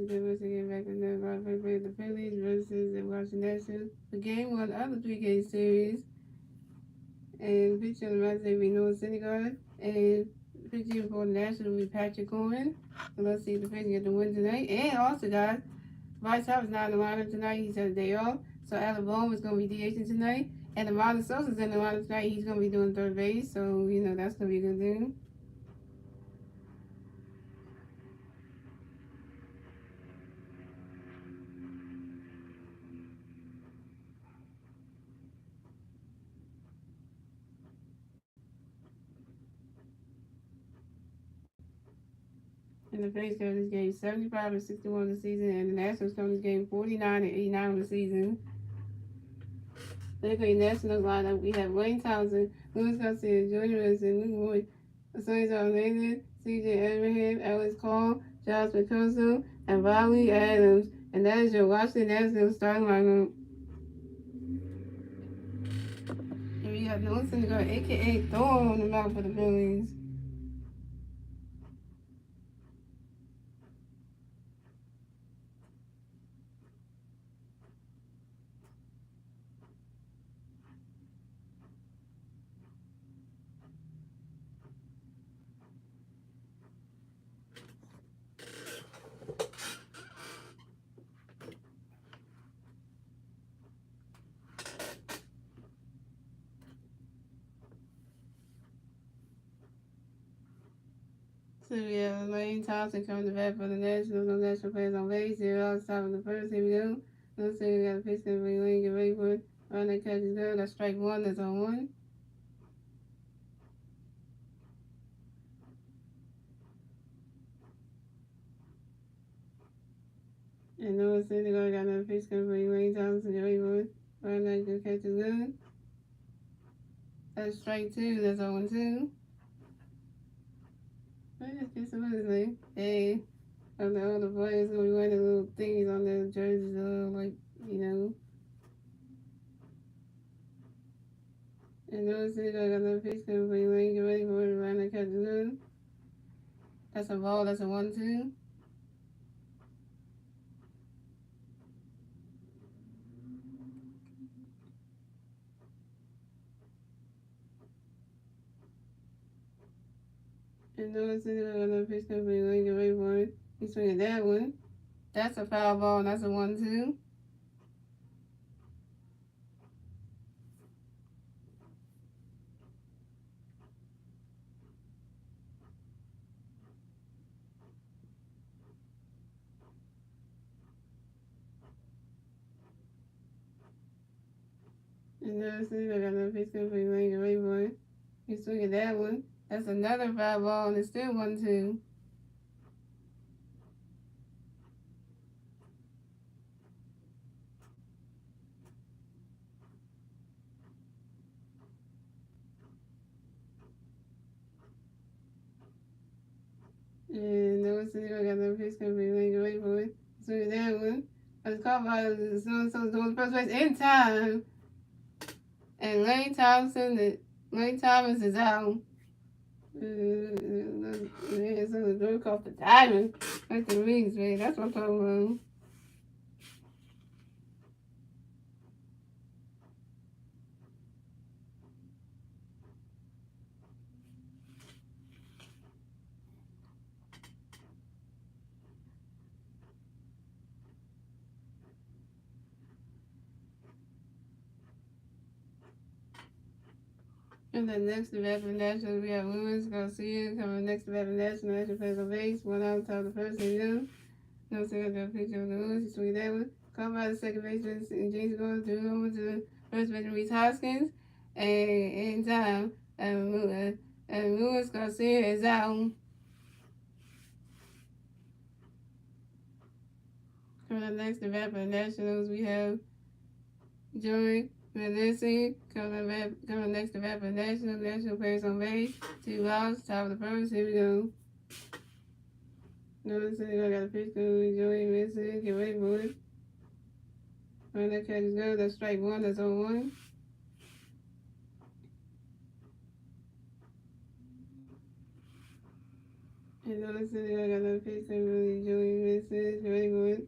once again back in the Phillies versus the Washington Nationals. The game won the other 3-game series. And pitching on the right side, we know Syndergaard. And pitching for the Nationals will be Patrick Coleman. So let's see if the Phillies get the win tonight. And also, guys, Bryce Harper's not in the lineup tonight. He's had a day off. So Alabama is going to be DHing tonight. And the Marlon Sosa's in the lineup tonight. He's going to be doing third base. So, that's going to be a good thing. And the Phillies go this game 75-61 of the season, and the Nationals come this game 49-89 of the season. Look at Nationals lineup. We have Wayne Townsend, Louis Garcia, Jordan Wilson, Luke Boyd, Sonny Orlando, C.J. Abraham, Alex Cole, Josh Picoso, and Riley Adams. And that is your Washington Nationals starting lineup. And we have Noah Syndergaard, a.k.a. Thorn on the mouth for the Phillies. So we have Lane Thompson coming to bat for the Nationals. No national players on base. 0 out top of the first. Here we go. Let's see, we got a pitch to Lane. Get ready for it. Run that catch is good. That's strike one. That's on one. And Noah Syndergaard got another pitch coming for Lane Thompson. Get ready for it. Run that good catch is good. That's strike two. That's on two. Let's get some of this name. Hey. Of the other players who be wearing the little thingies on their jerseys, And Noah Syndergaard got another pitch coming for Lane. Get ready for it. Run that catch is good. That's a ball. That's a 1-2. And Noah Syndergaard got another pitch coming for Lane. Get ready for it. He's swinging that one. That's a foul ball, and that's a 1-2. And Noah Syndergaard got another pitch coming for Lane. Get ready for it. He's swinging that one. That's another foul ball, and it's still 1-2. And Noah Syndergaard got another pitch coming for Lane. Get ready for it. He's swinging that one. It's caught by the so doing first base in time. And Lane Thomas is out. Man, so the jerk off the diamond. Like the rings, man. That's what I'm talking about. And then next to bat for the Nationals, we have Luis Garcia coming next to bat for the Nationals. National plays on base. 1 out on top of the first. Here we go. No second, got a picture of the Lewis. He swung that one. Caught by the second baseman, and James goes through over to the first baseman, Reese Hoskins. And in time, and Luis Garcia is out. Coming up next to bat for the Nationals, we have Joey Melissy coming next to bat for the National players on base. 2 outs, top of the first. Here we go. Notice I got a pitch to Joey Melissy. Get ready for it. When that catch is good, that's strike one. That's on one. And honestly, I got another picture of really enjoying this. Very good.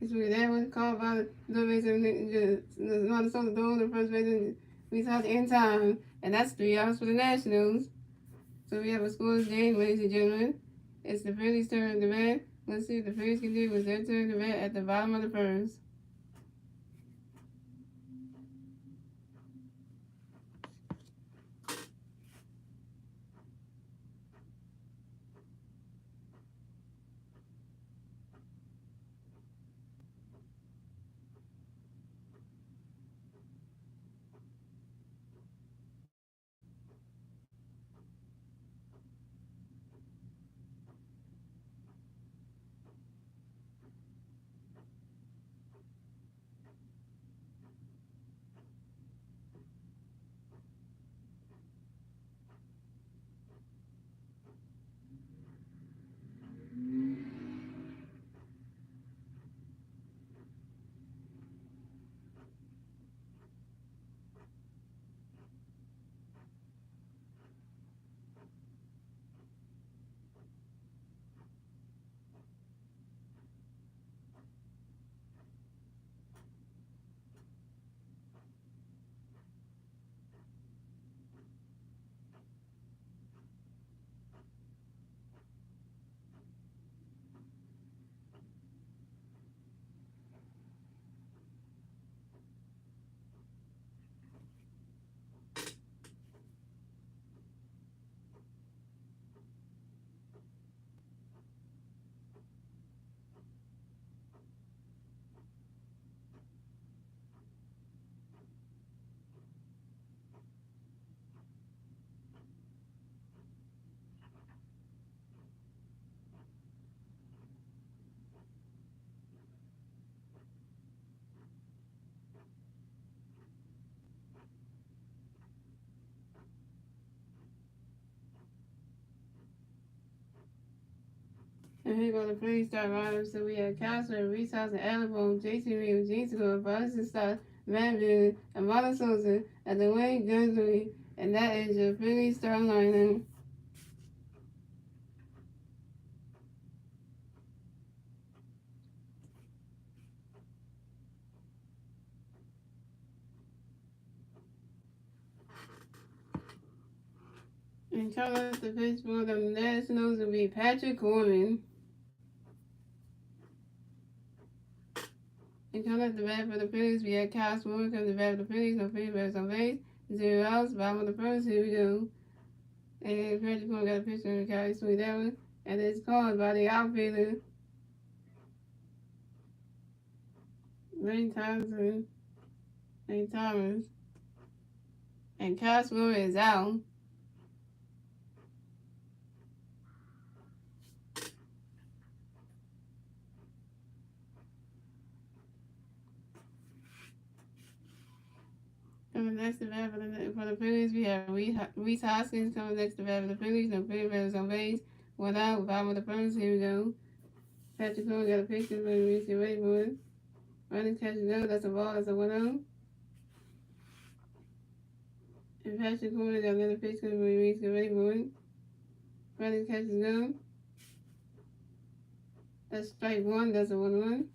It's really that one called by the reason not the song doing the first reason we saw the end time. And that's 3 hours for the Nationals. So we have a scores game, ladies and gentlemen. It's the Phillies turn to bat. Let's see what the Phillies can do with their turn to bat at the bottom of the first. And here go the Phillies start lineup. So we have Castro, Reese House, and Alabama, J.T. Reeves, Gene Score, Boston Stott, Van Buren, and Marlon Sosa, and Dwayne Gunsbury. And that is your Phillies start lineup. And coming up the pitch for the Nationals will be Patrick Corbin. And coming up the bat for the Phillies, we have Kyle Swarber coming to bat for the Phillies. No free bats on base. 0 outs. Bottom of the first. Here we go. And Patrick Corbin got a pitch from Kyle Swing that one. And it's called by the outfielder, Lane Thompson. Lane Thomas. And Kyle Swarber is out. Coming next to bat for the Phillies, we have Reese Hoskins coming next to bat for the Phillies. No free bats on base. 1 out. Bottom of the first. Here we go. Patrick Corbin got a pitch from Reese. Get ready for it. Running catch go. That's a ball. That's a 1 out. And Patrick Corbin got another pitch from Reese. Get ready for it. Running catch go. That's strike 1. That's a 1-1.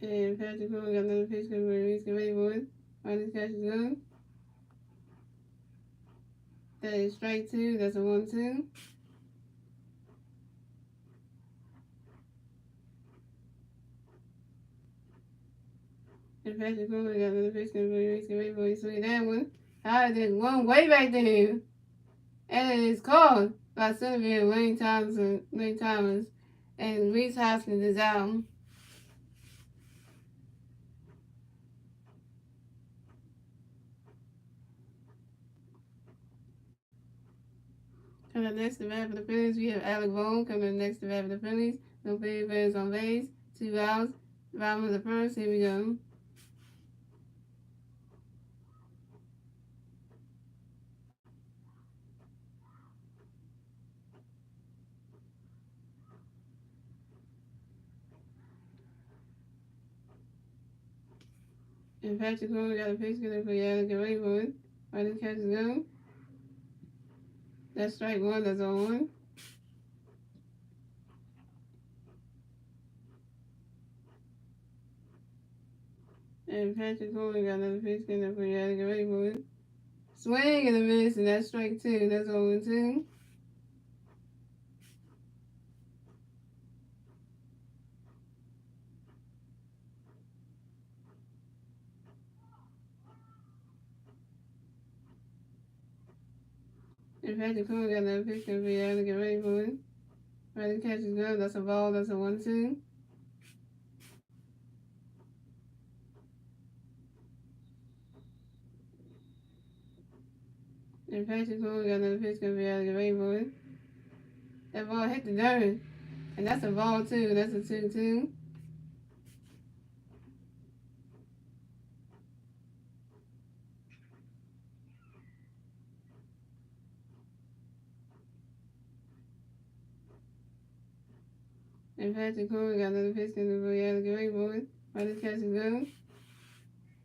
And Patrick Corbin got another pitch from Reese. Get ready for it. Running catch go. That is strike 2. That's a 1-2. And Patrick Corbin got another pitch from Reese. Get ready for it. Swing that one. High, there's one way back there. And it is called by Centerville Lane Thomas. And Reese Hoskins is out. Coming next to bat for the Phillies, we have Alec Bohm coming next to bat for the Phillies. No free bats on base. 2 outs. Bottom of the first. Here we go. And Patrick Corbin got a pitch for Alec. Get ready for it. Why the catches go? That's strike one, that's on one. And Patrick Coleman got another pitch coming up for you. Get ready for it. Swing and a miss, and that's strike two. That's on 2. And Patrick Coleman got another pitch coming for you. Get ready for it. Why the catches go? That's a ball. That's a 1-2. And Patrick Coleman got another pitch coming for you. Get ready for it. That ball hit the dirt. And that's a ball too. That's a 2-2. And Patrick Coleman got another pitch coming for you. Get ready for it. Why the catches go?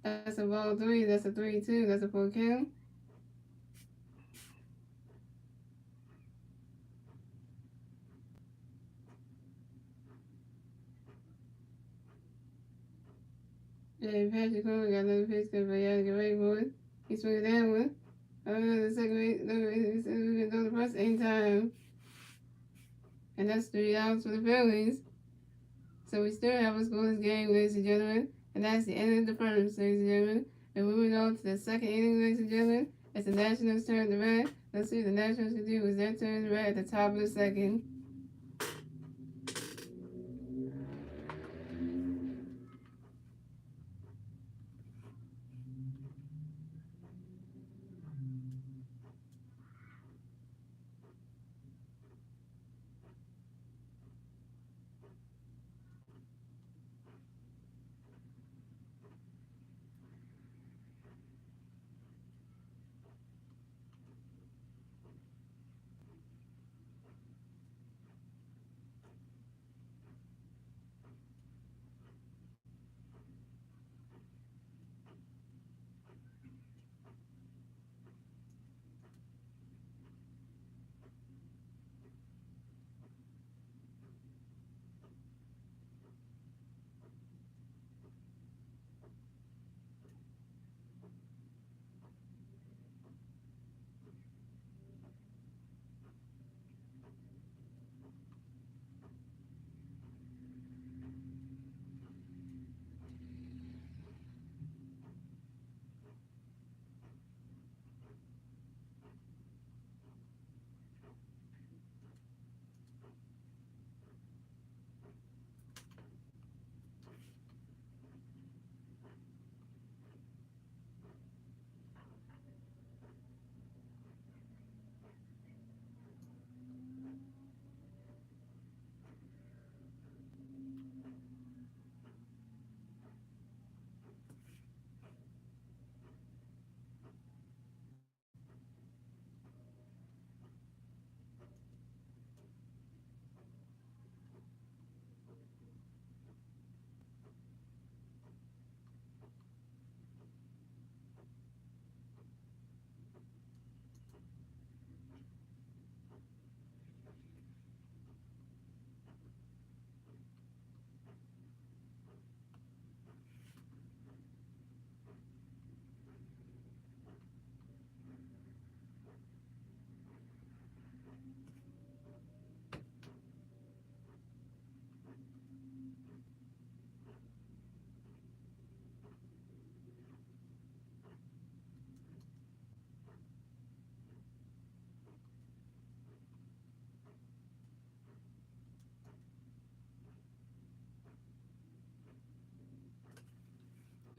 That's a ball 3. That's a 3-2. That's a 4 count. And Patrick Coleman got another pitch coming for you. Get ready for it. He swung it down one. The second week, we can go the first 8 times. And that's 3 outs for the Phillies. So we still have a scoreless game, ladies and gentlemen. And that's the end of the first, ladies and gentlemen. And moving on to the second inning, ladies and gentlemen. It's the Nationals' turn to bat. Let's see what the Nationals can do. It's their turn to bat at the top of the second.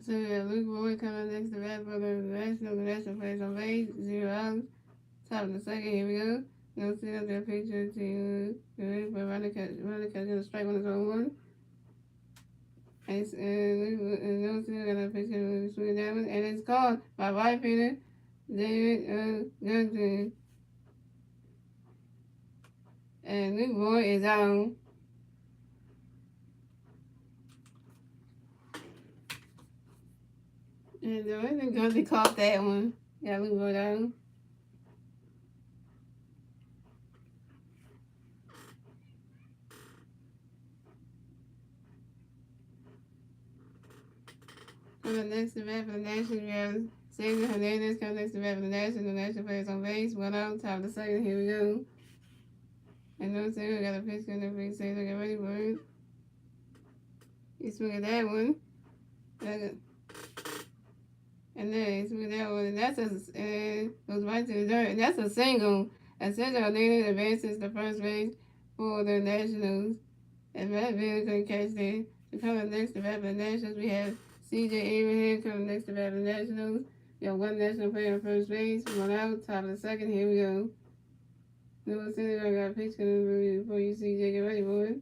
So Luke Boyd coming next to bat for the National. The National plays on base, 0 outs. Top of the second, here we go. No see up their picture to but running catch in the strike on his own one. And no see got a picture swinging down, and it's called by right fielder David Johnson. And Luke Boyd is out. And the way Johnson caught that one. Got Luke Boy down. Coming next to bat for the Nationals, we have Cesar Hernandez coming next to bat for the Nationals. The National players on base. 1 out, top of the second. Here we go. And no Cesar got a pitch coming up. Cesar, get ready for it. You swing at that one. And then you swing at that one. And that's and goes right to the dirt. And that's a single. And Cesar Hernandez advances to first base for the Nationals. And Matt Bailey couldn't catch that. So coming next to bat for the Nationals, we have C.J. Abraham coming next to bat for the Nationals. We have 1 National player on first base. 1 out, top of the second. Here we go. No Senegal got a pitch coming before you C.J. get ready for it.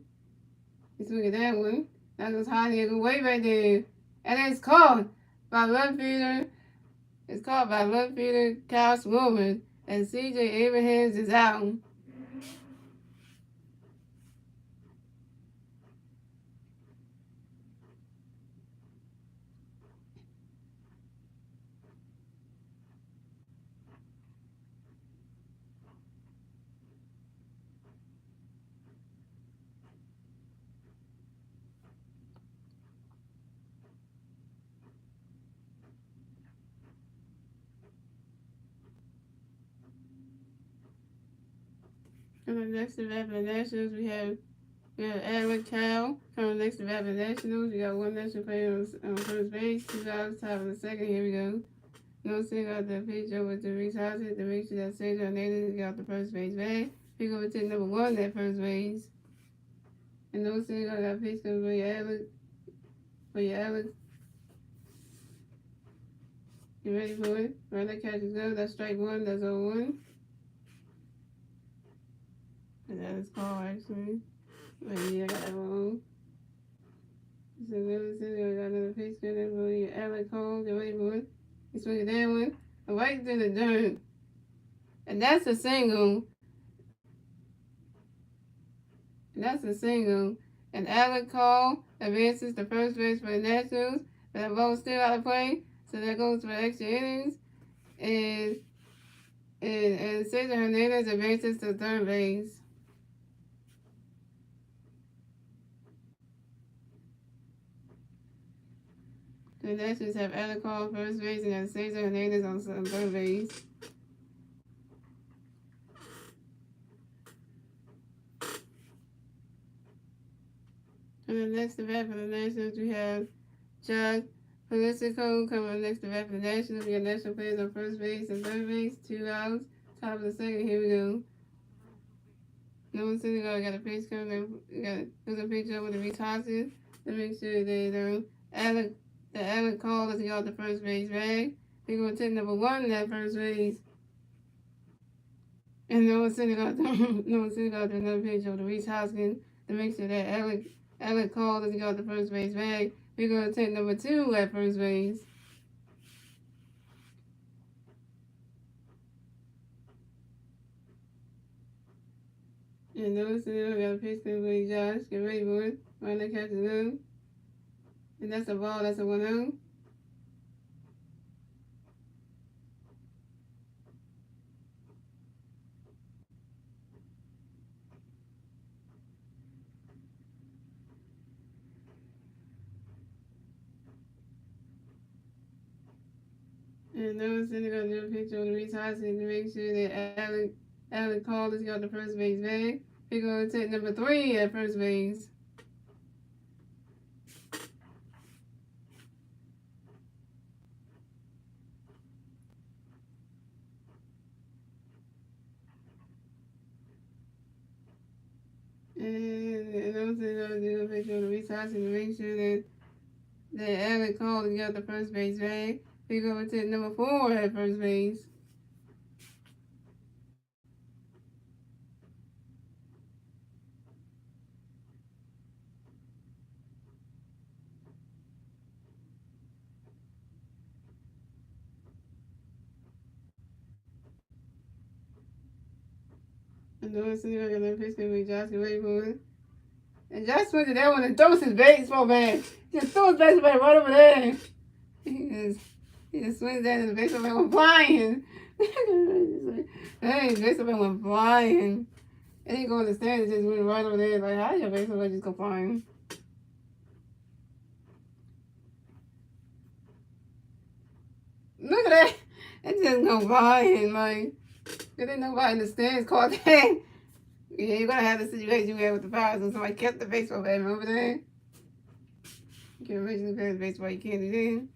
You swing at that one. That goes high here. Go way back there. And it's caught by left fielder. It's caught by left fielder Kyle Swilman. And C.J. Abrahams is out. Coming next to bat for the Nationals, we have Edward Cal coming next to bat for the Nationals. We got 1 national player on first base, 2 outs, top of the second. Here we go. No single got the pitch over to Reese Houston to make sure that Cesar Hernandez got the first base bag. Pick over to number 1 at first base. And no single got a pitch coming for your Alex. You ready for it? Right, that catch is go. That's strike 1. That's 0-1. And that is called actually. But yeah, I got that wrong. So another single, I got another pitch coming for your Alex Holmes. You ready for it? You swing at that one. Right to the dirt. And that's a single. And Alec Cole advances to first base for the Nationals. But that ball's still out of play. So that goes for extra innings. And Cesar Hernandez advances to third base. The Nationals have Alec Cole first base and have Cesar Hernandez on third base. And then next to bat for the Nationals, we have Josh Politico coming next to bat for the Nationals. We got national players on first base and third base, 2 outs, top of the second. Here we go. No Senegal got a pitch coming. There's a pitch over to Reese Houston to make sure that Alec Cole doesn't get off the first base bag. They're going to take number 1 in that first base. And no Senegal got another pitch over to Reese Houston to make sure that Alec Cole doesn't get off the first base bag. We're going to take number 2 at first base. And notice that we got a pitch coming for Josh. Get ready for it. Right now, catch is good. And that's a ball. That's a 1-0. And notice that they're going to do a pitch on Reese Houston to make sure that Alec Cole has got the first base bag. We're going to take number 3 at first base. And also they're going to do a pitch on Reese Houston to make sure that Alec Cole has got the first base bag. We're going to take number 4 at first base. And notice that they're going to pitch coming Josh. Get ready for it. And Josh went to that one and throws his baseball bat. Just throws his baseball bat right over there. He just swings that and the baseball bat went flying. Hey, the baseball bat went flying. And he go in the stand and just went right over there. Like, how did your baseball bat just go flying? Look at that. It just go flying. Like, there ain't nobody in the stands caught that. Yeah, you're gonna have the situation you had with the Pirates when somebody kept the baseball bat over there. You can originally play the baseball, you can't do that.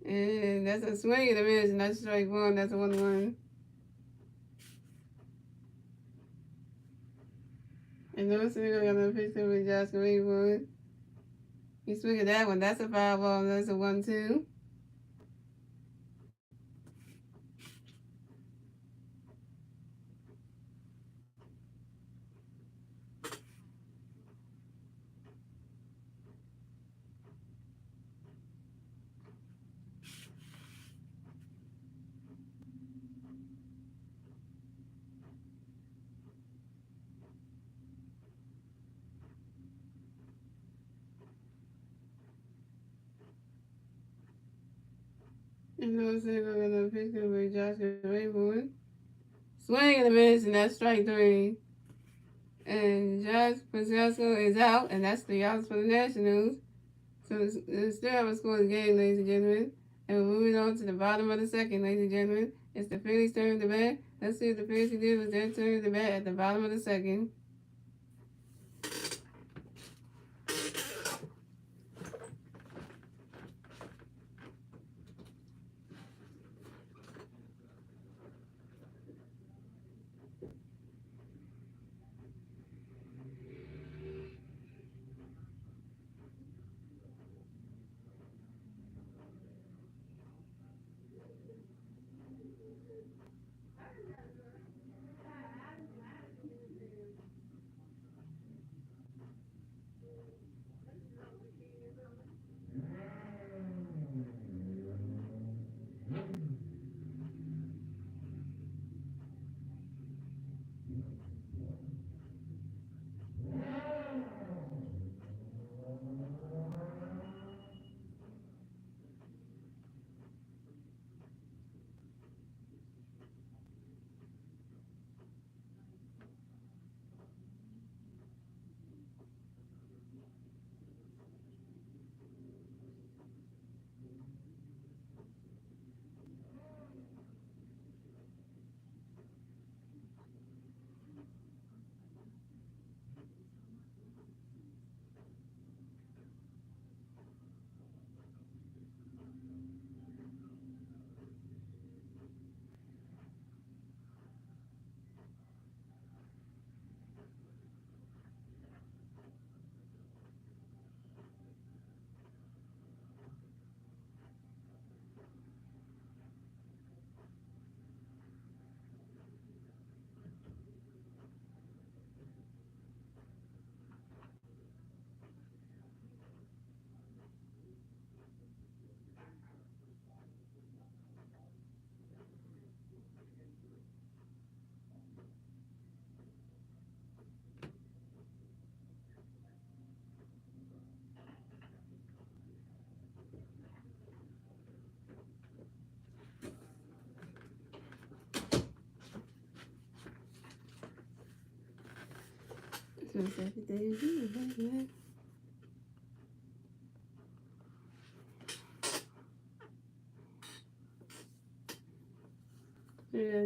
And that's a swing and a miss, and that's strike one. That's a 1-1. And no single got no pitch with Josh Greenwood. You swing at that one, that's a foul ball, and that's a 1-2. And no single got no pitch with Josh Greenwood. Swing and a miss, and that's strike three. And Josh Pascal is out, and that's 3 outs for the Nationals. So it's still have a score of the game, ladies and gentlemen. And we're moving on to the bottom of the second, ladies and gentlemen. It's the Phillies' turn to bat. Let's see if the Phillies did was their turn to bat at the bottom of the second.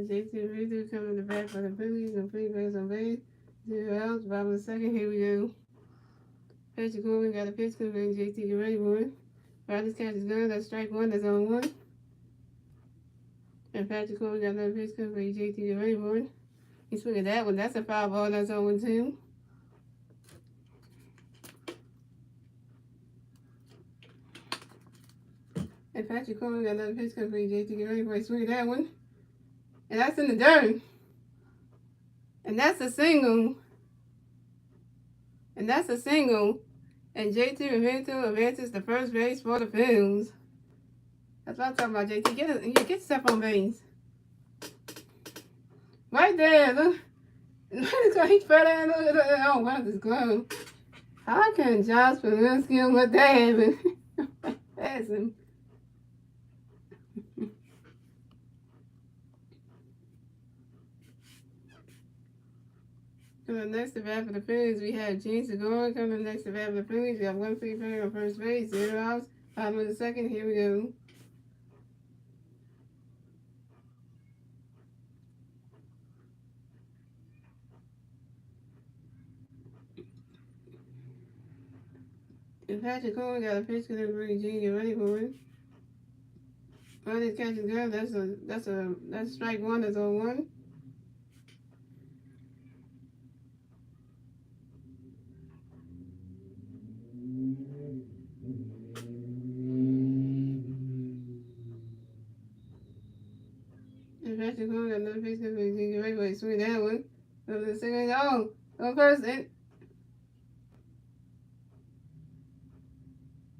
JT Rizzo coming to bat for the Phillies and 3 bags on base. 0 outs, bottom of the second. Here we go. Patrick Corbin got a pitch converting JT get ready for it. Riley's catch is done. That's strike one. That's on 1. And Patrick Corbin got another pitch converting JT get ready for it. He's swinging that one. That's a foul ball. That's on 1-2. And Patrick Corbin got another pitch converting JT get ready for it. Swinging that one. And that's in the dirt. And that's a single. And that's a single. And JT Remento advances to first base for the Phillies. That's what I'm talking about, JT. Get yourself on base. Right there, look. He fell down. Oh, wow, this glove. How can Josh Palinsky let that happen? Pass him. Coming next to bat for the Phillies, we have James Segura. Coming next to bat for the Phillies, we have one free player on first base, 0 outs. Bottom of the second, here we go. And Patrick Cohen got a pitch to the Jr. ready for it. Well, this catch is good. That's strike one. That's 0-1. And Patrick Cohen got another pitch to the Jr. ready for it. Swing that one. Over the second. Oh, first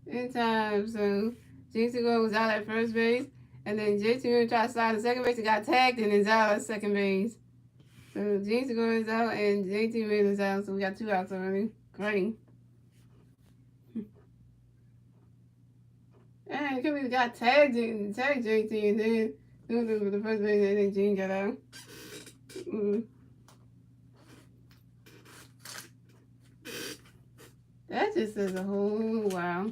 in time. So James Segura was out at first base. And then JT tried to slide to second base and got tagged and is out at second base. So James Segura is out and JT is out. So we got 2 outs already. Great. And we got tagged JT and then for the first base and then Gene got out. That just says a whole wow.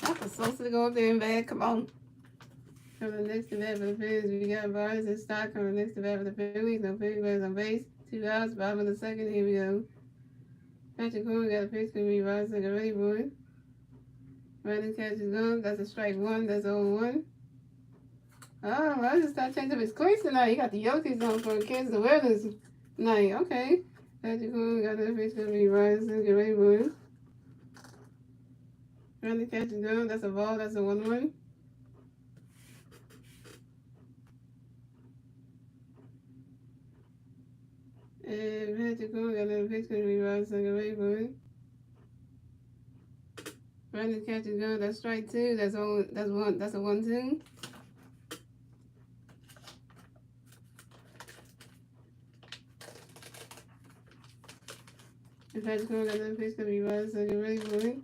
That's supposed to go up there and bad. Come on. Coming next to bat for the Phillies, we got Vargas and Stock coming next to bat for the Phillies. No Phillies players on base. 2 outs. Bottom of the second. Here we go. Patrick Cohen got a pitch to me. Vargas and ready for it. Running catch is gone. That's a strike one. That's 0-1. Oh, I just started changing up his cleats tonight. He got the Yankees on for Kansas awareness night. Okay. Patrick Cohen got a pitch to me. Vargas and get ready for it. Running catch is gone. That's a ball. That's a 1-1. And Patrick Cohen got another pitch to me. Vargas and get ready for it. Running catch is gone. That's strike two. That's a 1-2. And Patrick Cohen got another pitch to me. Vargas and get ready for it.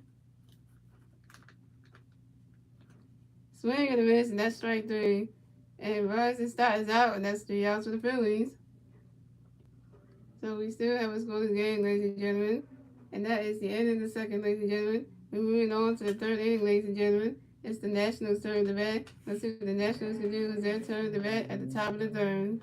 Swing and a miss, and that's strike three. And Vargas is out, and that's 3 outs for the Phillies. So we still have a scoreless game, ladies and gentlemen. And that is the end of the second, ladies and gentlemen. We're moving on to the third inning, ladies and gentlemen. It's the Nationals' turn to bat. Let's see what the Nationals can do. It's their turn to bat at the top of the third.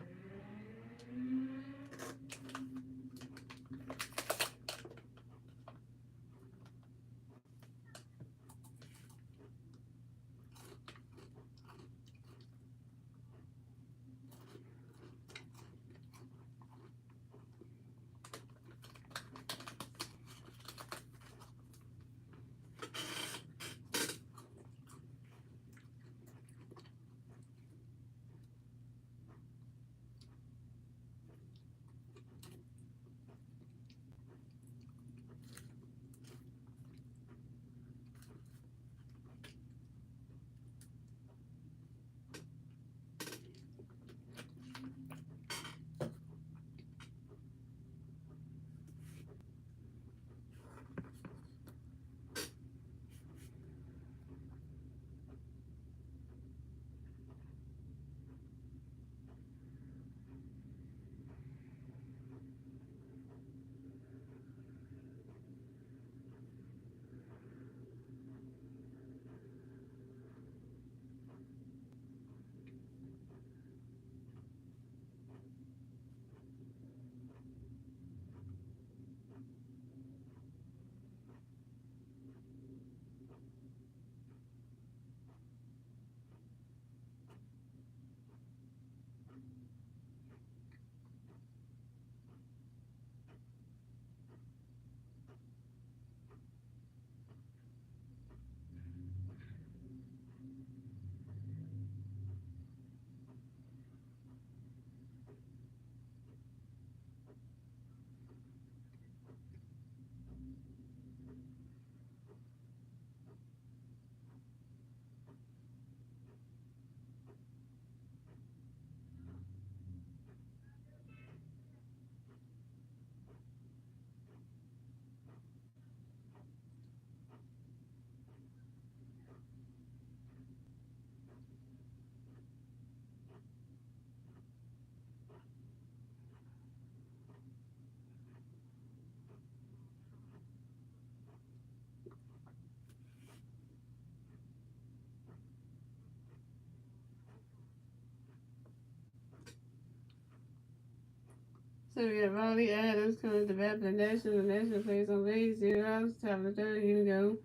So we have Riley Adams coming to bat for the National plays on base, 0 outs, top of the third, here we go.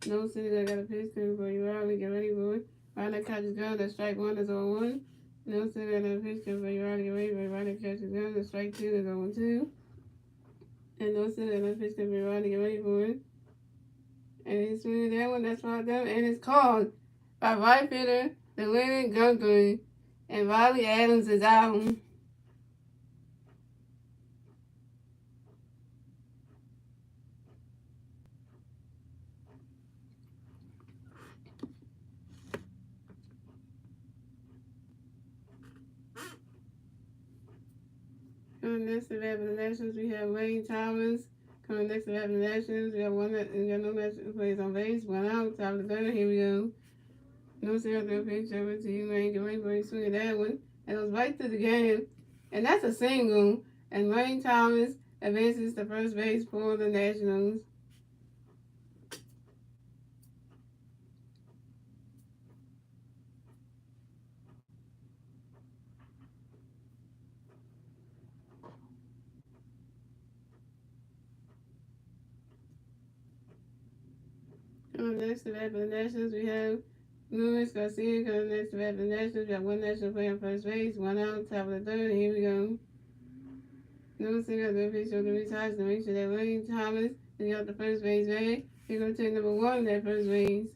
No Senegal got a pitch coming for you, Riley, get ready for it. Riley catches gun, that's strike one, is on one. No Senegal got a pitch coming for you, Riley, get ready for it. Riley catches gun, that's strike two, is on two. And no Senegal got a pitch coming for you, Riley, get ready for it. And he's swinging that one, that's right there, and it's called by right fielder, the winning Gunther. And Riley Adams is out. Coming next to the Nationals, we have Wayne Thomas. Coming next to the Nationals, we have no national plays on base, one out, top of the third, here we go. No zero throw pitch over to you, Wayne. Get ready for a swing at that one. And it was right through the game. And that's a single. And Wayne Thomas advances to first base for the Nationals. Next to that for the Nationals, we have Luis Garcia. Coming next to that for the Nationals, we have one national player on first base, one out, top of the third. Here we go. No single throw pitch over the sides to make sure that Wayne Thomas is got the first base bag. He's going to take number one at first base.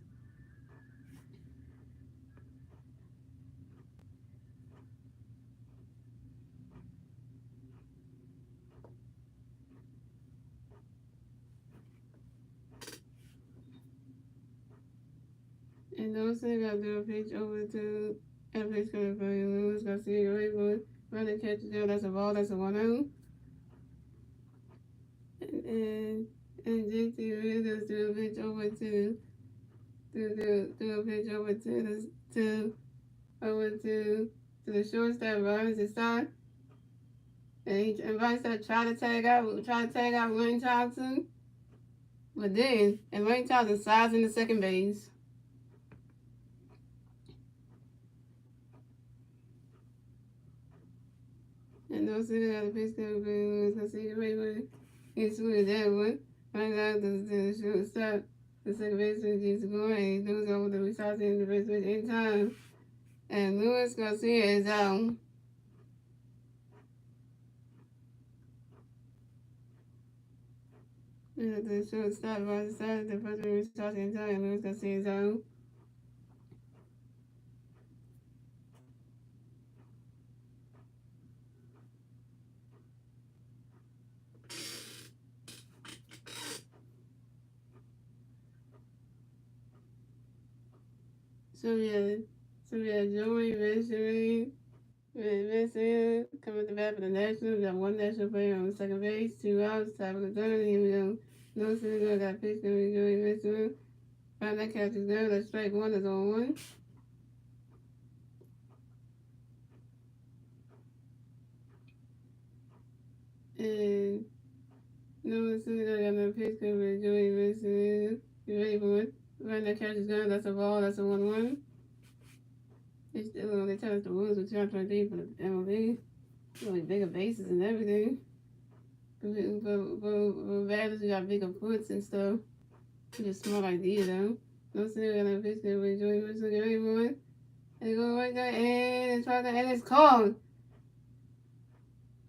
And those things got to do a pitch over to that pitch coming for you. Lewis Garcia, great boy. Running catch it down. That's a ball. That's a 1-0. And JT Williams do a pitch over to do a pitch over to the shortstop Rogers to start. And he invites that try to tag out Wayne Thompson. But then, and Wayne Thompson slides into second base. And no sooner got a pitch coming for Lewis Garcia, great boy. He swinged that one. Right out the shortstop. The second baseman keeps going, and he throws over the results in the base in time. And Luis Garcia is out. And the shortstop by the side of the first base results in time, and Luis Garcia is out. So we had Joey Masteryhi coming to bat for the Nationals. We got one national player on second base, 2 outs, top of the third. Here we go. No single got pitched to Joey Masteryhi. Find that catch is there. That strike one is on one. And no single got no pitch coming for Joey Masteryhi. You ready for it? Find that catch is there. That's a ball. That's a 1-1. They tell us the rules with 223 for the MLB. Really bigger bases and everything. For batters, we got bigger foots and stuff. Just a small idea though. No single got no pitch there with Joey Masteryhi. Ready for it? And they go right there, and it's right there, and it's called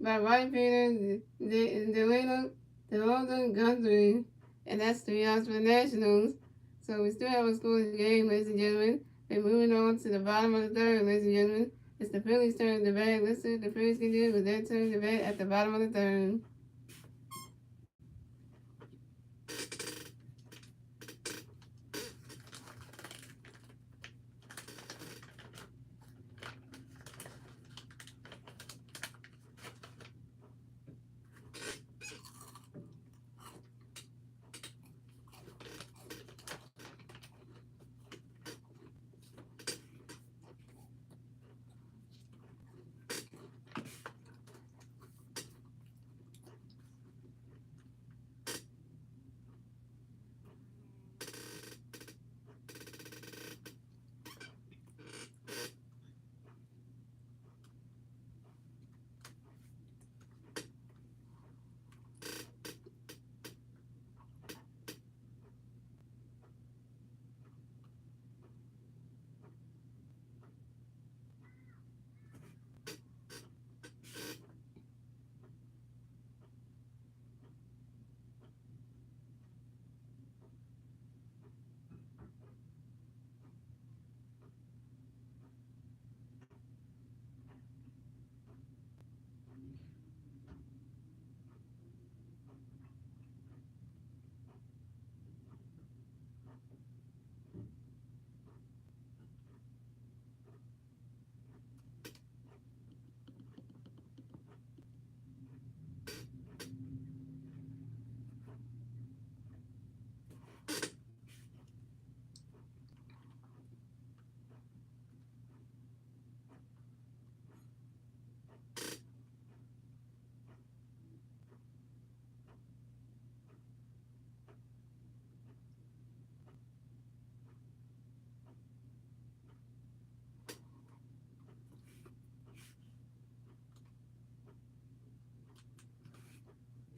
by right fielder Delano Gunther. And that's 3 outs for the Nationals. So we still have a scoreless game, ladies and gentlemen. We're moving on to the bottom of the third, ladies and gentlemen. It's the Phillies' turn to bat. Let's see what the Phillies can do with their turn to bat at the bottom of the third.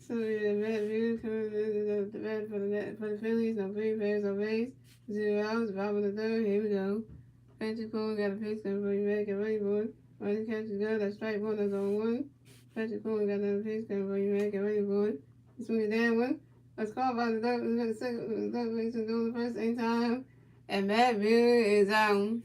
So the red view the red for the Phillies, no free pairs on base. 0 outs, bottom of the third, here we go. Patrick Cohen got a pitch coming for you back at ready for it. Running catch is good, that's strike one, that's on one. Patrick Cohen got another pitch coming for you back at ready for it. He swing it down one. Let's call by the third base and go to the first anytime. And Matt View is out.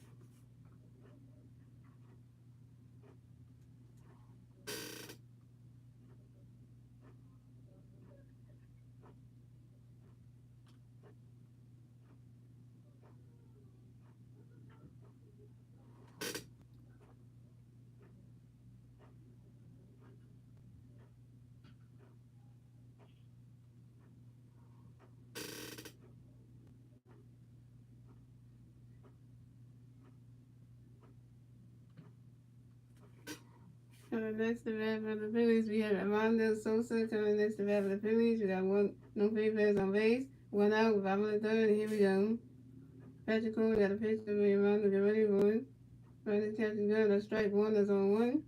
Coming next to bat for the Phillies, we have Armando Sosa coming next to bat for the Phillies. We got one, no free players on base, one out, bottom of the third, and here we go. Patrick Cohen got a pitch to Armando, get ready for it. Running catch is good, that's strike one, that's on one.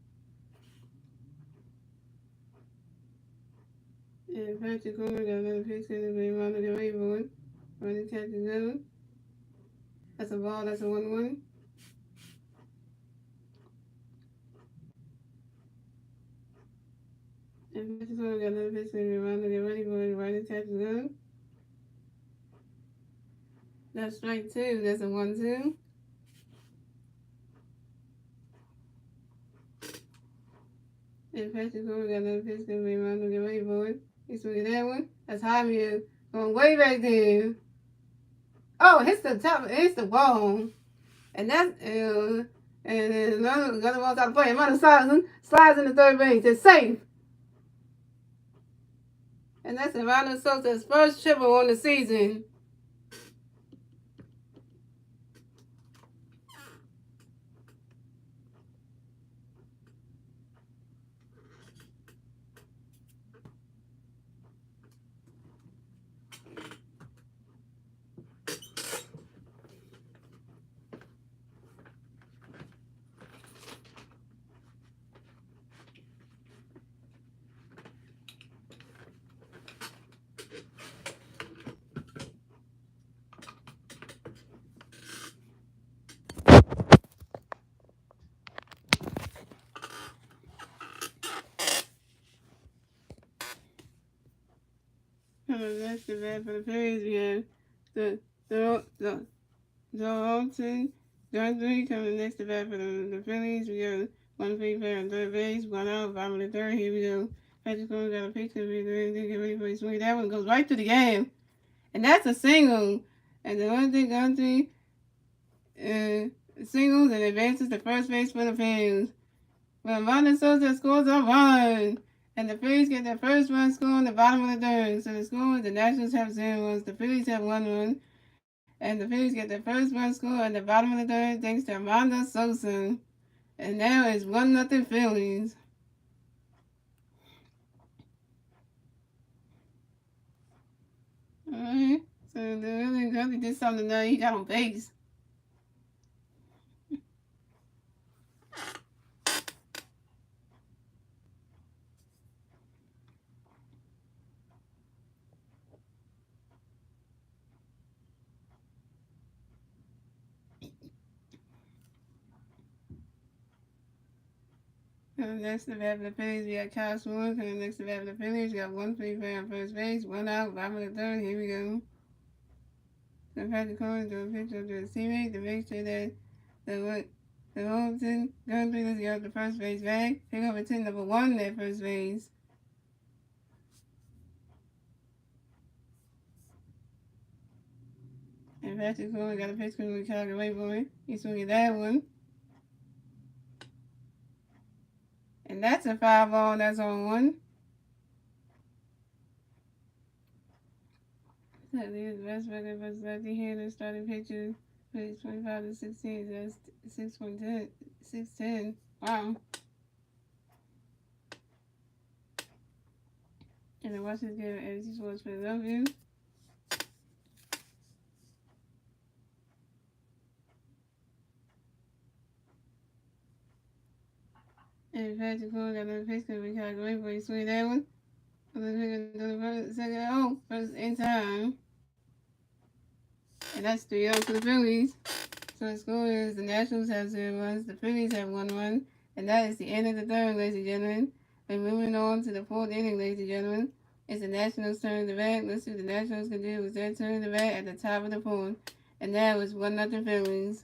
And Patrick Cohen got another pitch to Armando, get ready for it. Running catch is good. That's a ball, that's a 1-1. And Patrick Cohen got another pitch to Armando, get ready for it. Running catch is good. That's strike two, that's a 1-2. And Patrick Cohen got another pitch to Armando, get ready for it. He's swinging that one. That's Javier going way back there. Oh, hits the top, hits the wall. And that's, and then another ball's out of play. Amanda slides in the third base. It's safe. And that's Amanda Sosa's first triple on the season. That's the bad for the Phillies. We have the Dalton, John 3 coming next to bat for the Phillies. We got one free player on third base, one out, bottom of the third. Here we go. Patrick Cohen got a picture. Get ready for his swing. That one goes right to the game. And that's a single. And the one thing, John 3 singles and advances to first base for the Phillies. But Amanda Sosa scores a run. And the Phillies get their first run score in the bottom of the third. So the score is the Nationals have 0 runs, the Phillies have 1 run. And the Phillies get their first run score at the bottom of the third thanks to Amanda Sosa. And now it's 1-0 Phillies. Alright. So the really did something that he got on base. Next to bat for the Phillies, we got Kyle Swan. Next to bat for the Phillies, we got one free player on first base, one out, bottom of the third. Here we go. So Patrick Cohen threw a picture to his teammate to make sure that the Holton gun let's get up the first base bag. Pick up a 10 number 1 at first base. And Patrick Cohen got a pitch from the Calgary boy. He swinging that one. And that's a 5-ball, that's on 1. So these best record versus lefty-hander starting pitcher, page 25 to 16, that's 6.10, 610. Wow. And the Washington game at ABC Sports Philadelphia. And Patrick Cohen got another pitch because we got to go for he swing that one. First in time. And that's 3-0 to the Phillies. So the score is the Nationals have 0 runs, the Phillies have 1 run, and that is the end of the third, ladies and gentlemen. And moving on to the fourth inning, ladies and gentlemen, it's the Nationals' turn to bat. Let's see what the Nationals can do with their turn to bat at the top of the fourth. And that was 1-0 Phillies.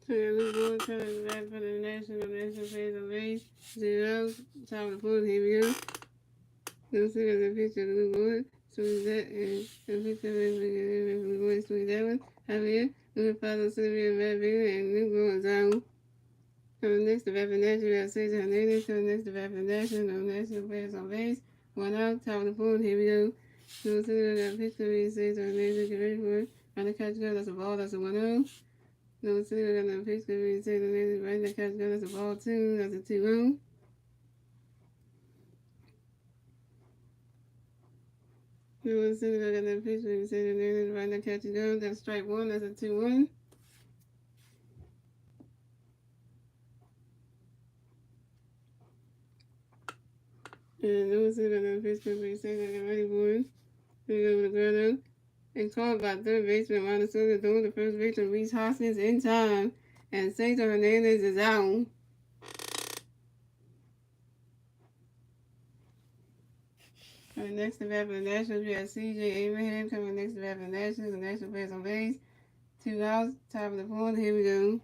So we're going to the bat for the National phase of base. 0, top of the fourth, here we go. No sooner than the picture of the blue board. So is that and the picture of the board to that one. Javier, New Father Sylvia Bad Baby and New Gold Zone. Coming next to Vapor National, we have Cesar Hernandez. Coming next to Vapor National, no national players on base. 1 out, top of the fourth, here we go. No sooner than the picture of Cesar Hernandez, get ready for it. On the catch go, that's a ball, that's a 1-0. No sooner than the picture of Cesar Hernandez, right in the catch go, that's a ball 2, that's a 2-0. No sooner than the picture of Cesar Hernandez, right in the catch go, that's strike 1, that's a 2-1. And no sooner than the picture of Cesar get ready for it. Here we go with the ground out. And called by third baseman Montesoro throwing the first baseman Reese Hoskins in time. And Cesar Hernandez is out. Coming next to bat for the Nationals, we have C.J. Abraham coming next to bat for the Nationals. The National players on base. 2 outs, top of the fourth. Here we go.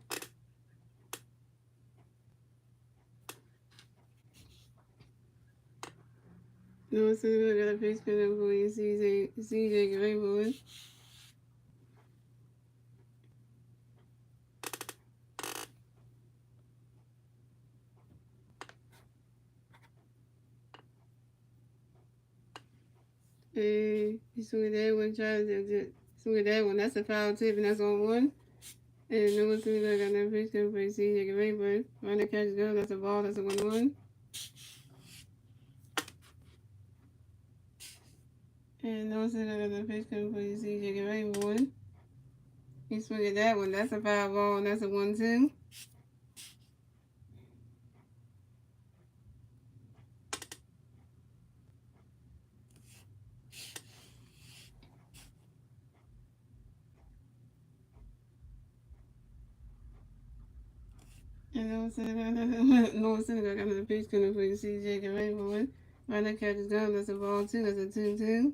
No sooner got a pitch coming for you, C.J. Get ready for it. And you swing that one, try to swing that one. That's a foul tip, and that's on one. And no one swing that got no fish coming for you. See, you can rainbow. Run that catch go. That's a ball. That's a 1-1. And no one swing that got no fish coming for you. See, you can rainbow one. You swing at that one. That's a foul ball, and that's a 1-2. And no one swing that got no fish coming for you. See, you can rainbow one. Run that catch go. That's a ball 2. That's a 2-2.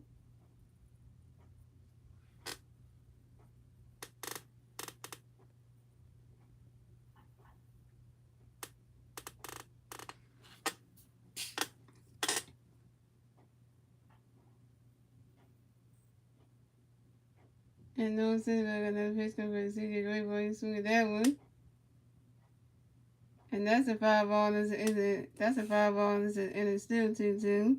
And no one swing that got no fish coming for you. See, you can rainbow. You swing at that one. And that's a five ball. That's a five ball, and it's still 2-2.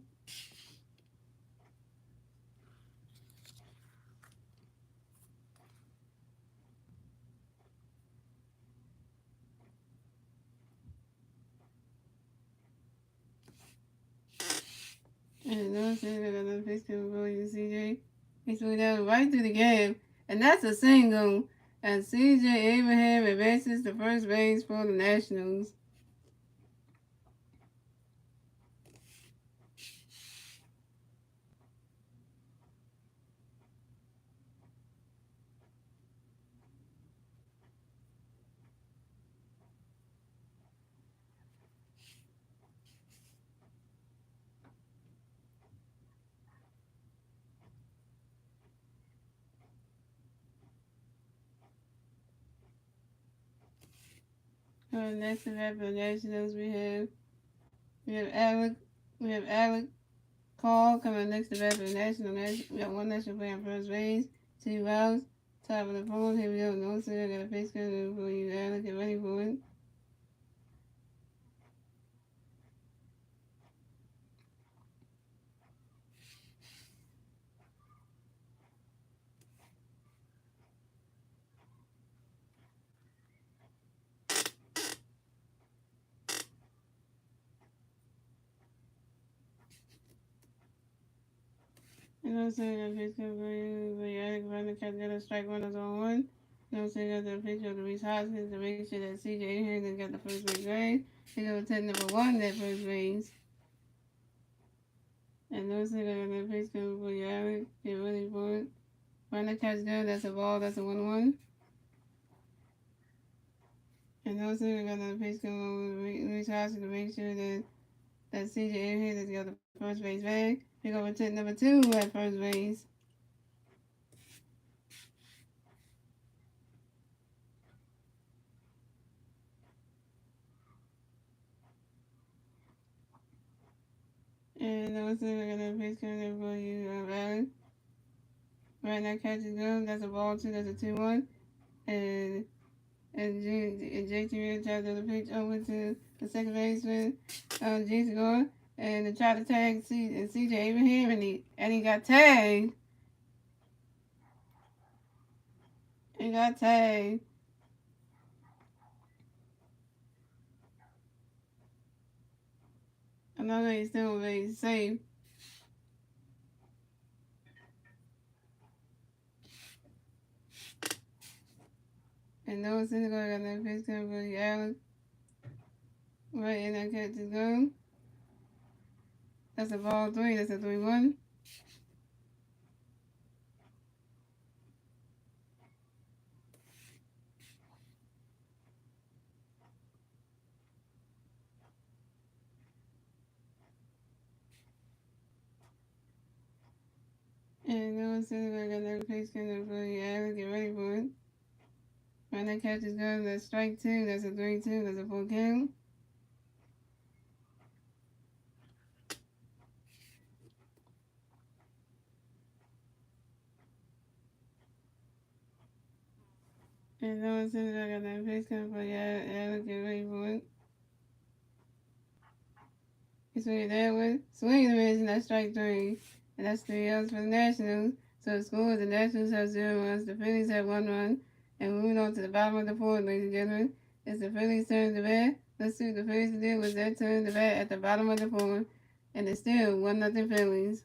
And no saying I got no face coming for you, CJ. He swung down right through the gap, and that's a single. And CJ Abraham advances to first base for the Nationals. Next event for the Nationals, we have Alec Call coming next event for the Nationals. We got one national player on first base, 2 outs, top of the fourth. Here we go. No sir, got a face coming for you, Alec. Get ready for it. You know what I'm saying? Got a picture for you, Alec Runner, catch got a strike runners on one. You know what I'm saying? Got the picture of the Reese Hoskins to make sure that CJ Henry got the first base grade. He got to number 1 that first base. And no saying got the picture for you, Alec. Get ready for it. Runner catch good. That's a ball. That's a 1-1. And no saying got the picture for Reese Hoskins to make sure that CJ Henry got the first base bag. He got to number 2 at first base. And no saying got the picture for you, Alec. Right now, catch is good. That's a ball 2. That's a 2-1. And JT really tried to pitch over to the second baseman, Jason Gore, and they tried to tag CJ Abraham, and he got tagged. He got tagged. I know that he's still very safe. And no one's in the goal. Got that pitch coming for the Allen. Right in that catch is gone. That's a ball 3. That's a 3-1. And no one's in the goal. Got that pitch coming for the Allen. Get ready for it. When that catch is good, that's strike 2. That's a 3-2. That's a full count. And no one said I got that face coming for you. Alex, get ready for it. He swing that way. Swing the miss, and that's strike 3. And that's 3 runs for the Nationals. So the score is the Nationals have 0 runs, the Phillies have 1 run. And moving on to the bottom of the fourth, ladies and gentlemen, it's the Phillies' turn to bat. Let's see what the Phillies did with their turn to bat at the bottom of the fourth. And it's still 1-0 Phillies.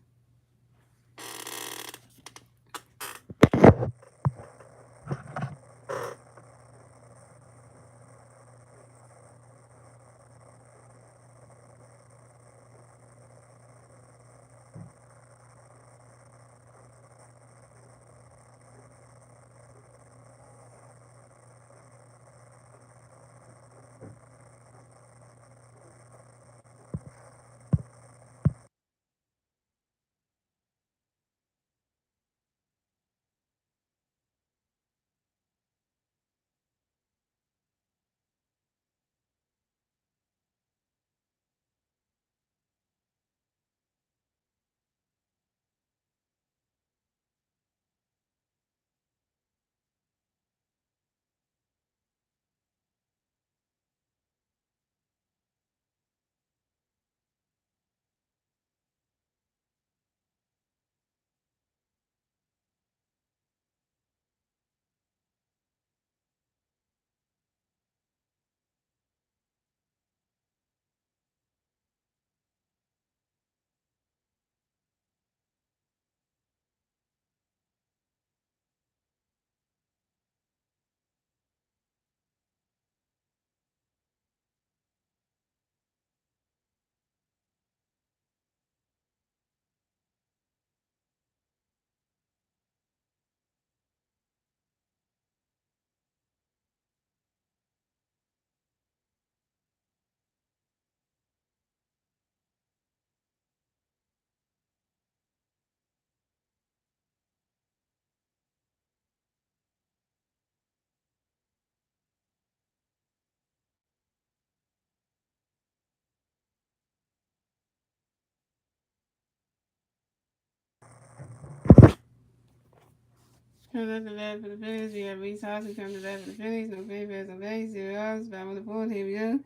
Comes up the bat for the Phillies. We have Reese Hoskins comes to bat for the Phillies. No favors on base. 0 outs. Bottom of the fourth. Here we go.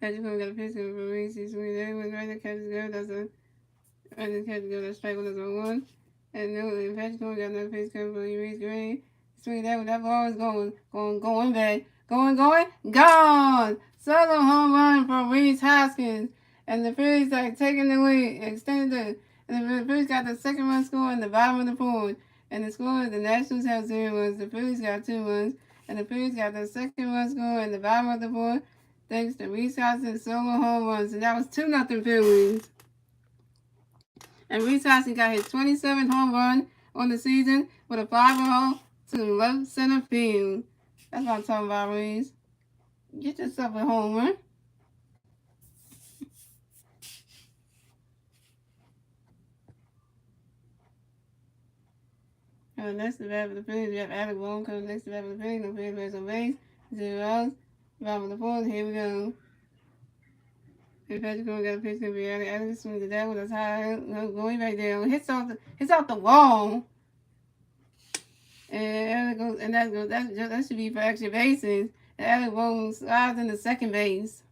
Patrick Cole got a pitch coming from Reese. He's swinging there. When right there catches go. That's a right there catches go. That's strike one. That's 1-1. And Patrick Cole got another pitch coming from Reese Green. Swinging there. When that ball is going back. Gone. Solo home run for Reese Hoskins. And the Phillies are taking the lead. Extended the. And the Phillies got the second run score in the bottom of the fourth. And the score is the Nationals have 0 runs, the Phillies got 2 runs, and the Phillies got the second run score in the bottom of the fourth, thanks to Reese Hoskins' solo home runs. And that was 2-0 Phillies. And Reese Hoskins got his 27th home run on the season with a fly ball to left center field. That's what I'm talking about, Reese. Get yourself a home run. Next to bat for the Phillies, we have Alec Boone coming next to bat for the Phillies. No Phillies on base. 0 outs. Bottom of the fourth. Here we go. And Patrick Cole got a pitch to be Alec. Alec swings the that one. That's high. Going back there. Hits off the wall. And Alec goes, and that should be for extra bases. And Alec Boone slides into second base.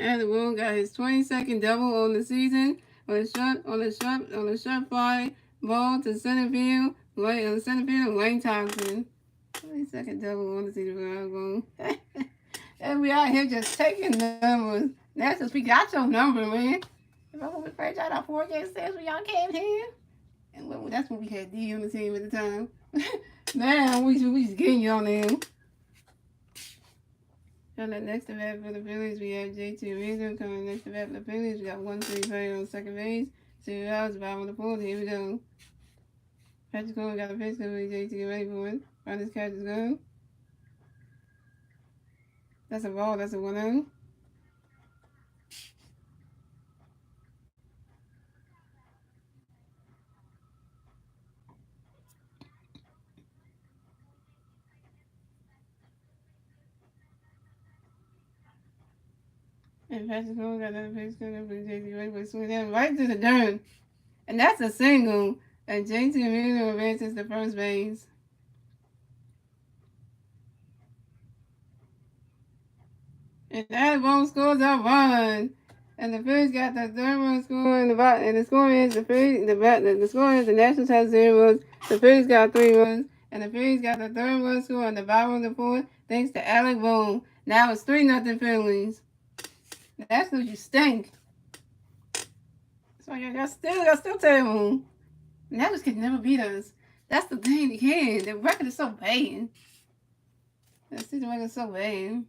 Alec Boone got his 22nd double on the season on a short fly ball to center field. Lane Thompson. 22nd double on the season for Alec Boone. And we out here just taking numbers. That's just we got your number, man. If I was afraid y'all got 4 games sales when y'all came here. And that's when we had D on the team at the time. Now we just getting you on them. On the next to bat for the Phillies, we have JT Rizzo coming next to bat for the Phillies. We got 1-3 player on second base. 2 outs, bottom of the fourth. Here we go. Patrick Cole got a pitch coming. JT ready for it. Run this catch is gone. That's a ball. That's a 1-0. And Patrick Cole got another pitch coming from JT ready for it. Swing that right to the dirt. And that's a single. And JT Rizzo advances to first base. And the Alabama scores are one. And the Phillies got the third one score in the bottom. And the score is the score is the Nationals have 0 runs. The Phillies got 3 runs. And the Phillies got the third one score in the bottom of the fourth thanks to Alec Bohm. Now it's 3-0 Phillies. That's because you stink. So y'all still terrible. Nationals can never beat us. That's the thing, they can. The record is so bad. The season record is so bad.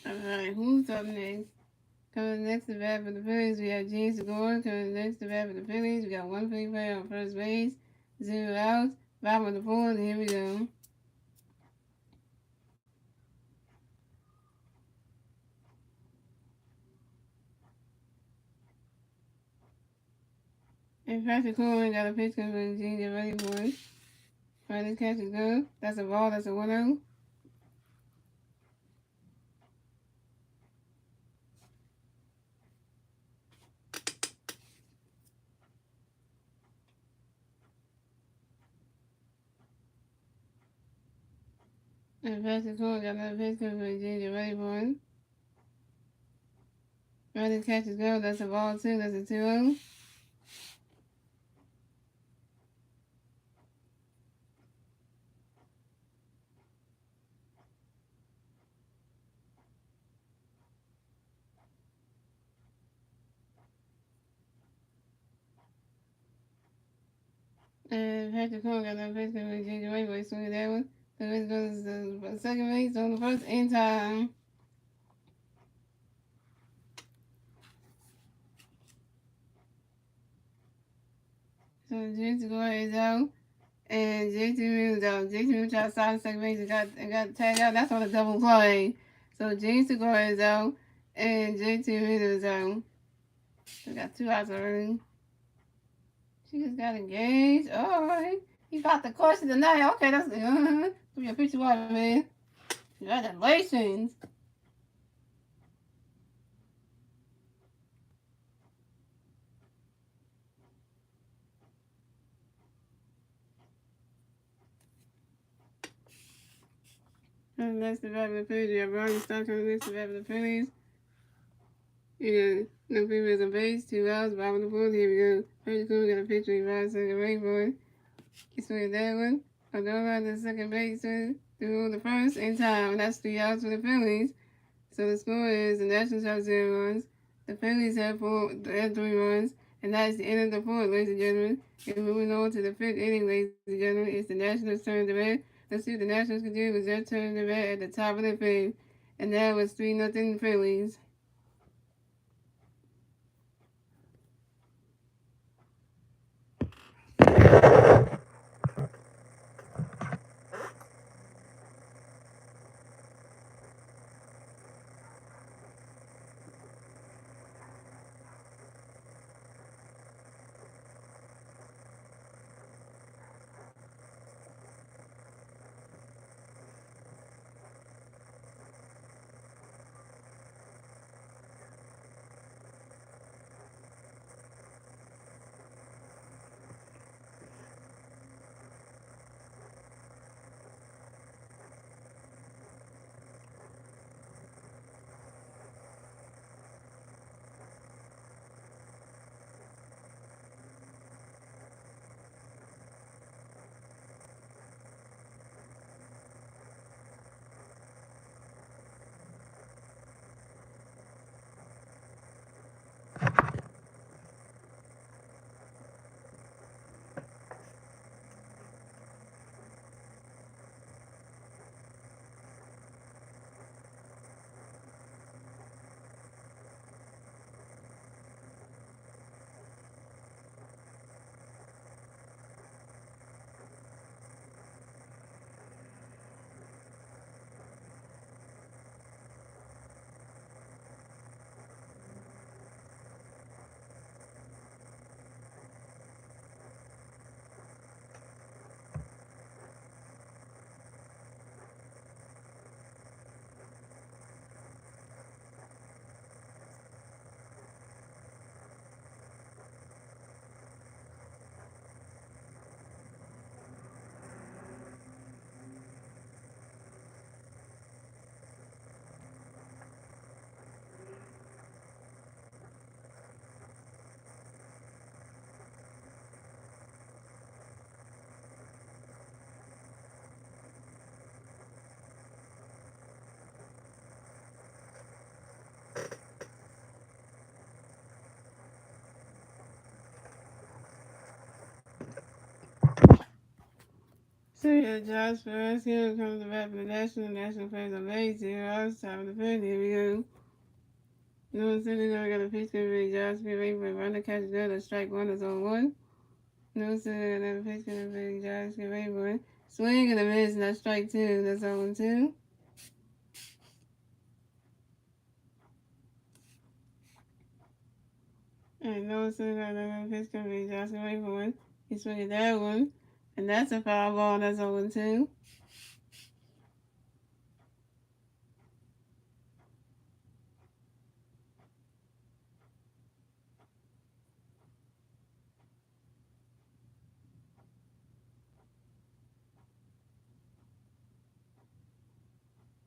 Alright, who's up next? Coming next to bat for the Phillies, we have James Segura. Coming next to bat for the Phillies, we got one Philly player on first base, 0 outs, 5 on the board, and here we go. And Patrick Coleman got a pitch coming from Junior ready for it. Right, this catch is good. That's a ball, that's a 1-0. And Patrick Coleman got another pitch coming from Junior ready for it. Right, this catch is good. That's a ball, too. That's a 2-0. And Patrick Coleman got another pitch coming from Junior ready for it. Swing that one. So this goes to second base on the first in time. So James Segura is out. And JT was out. JT was tried to stop second base and got tagged out. That's on a double play. So James Segura is out. And JT is out. So got 2 outs already. She just got engaged. Alright. He got the question tonight. Okay, that's good. Put your picture out, man. Congratulations. Next to bat for the Phillies, we have Ronnie Stock on the next to bat for the Phillies. Yeah, no females on base, 2 outs, bottom of the fourth. Here we go. First cool, got a picture, he rides second base for it. He swings that one. Another the second base through the first in time, and that's 3 outs for the Phillies. So the score is the Nationals have 0 runs, the Phillies have 3 runs, and that is the end of the fourth, ladies and gentlemen. And moving on to the fifth inning, ladies and gentlemen, it's the Nationals' turn to bat. Let's see what the Nationals can do with their turn to bat at the top of the fifth, and that was 3-0 Phillies. Josh for us here comes the back for the national players on base here. I was top of the fifth. Here we go. No Senegal got a pitch could be Josh be ready for a runner catch good or strike one is on one. No Senegal got a pitch could be Josh get ready for it. Swing and a miss, not strike two. That's on two. And no Senegal got a pitch could be Josh get ready for it. He swing at that one. And that's a foul ball. That's on two.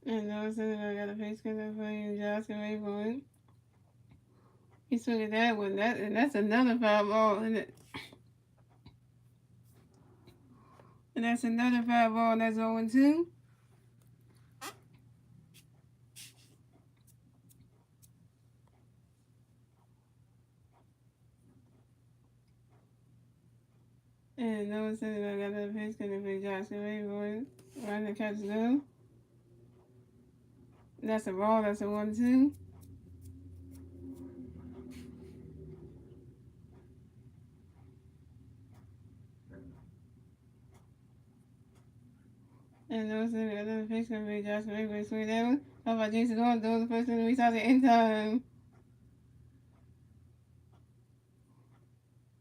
And no Senegal got a pitch could be Josh get ready for it. He swung at that one. That's another foul ball. And that's another foul ball. That's 0-2. And no one said that I got that pitch because if Josh away for it. Run the catch down. That's a ball. That's a 1-2. And no one said that the pitch because if Josh away for it. Swing down. How about Jason going through the first thing we saw the end time?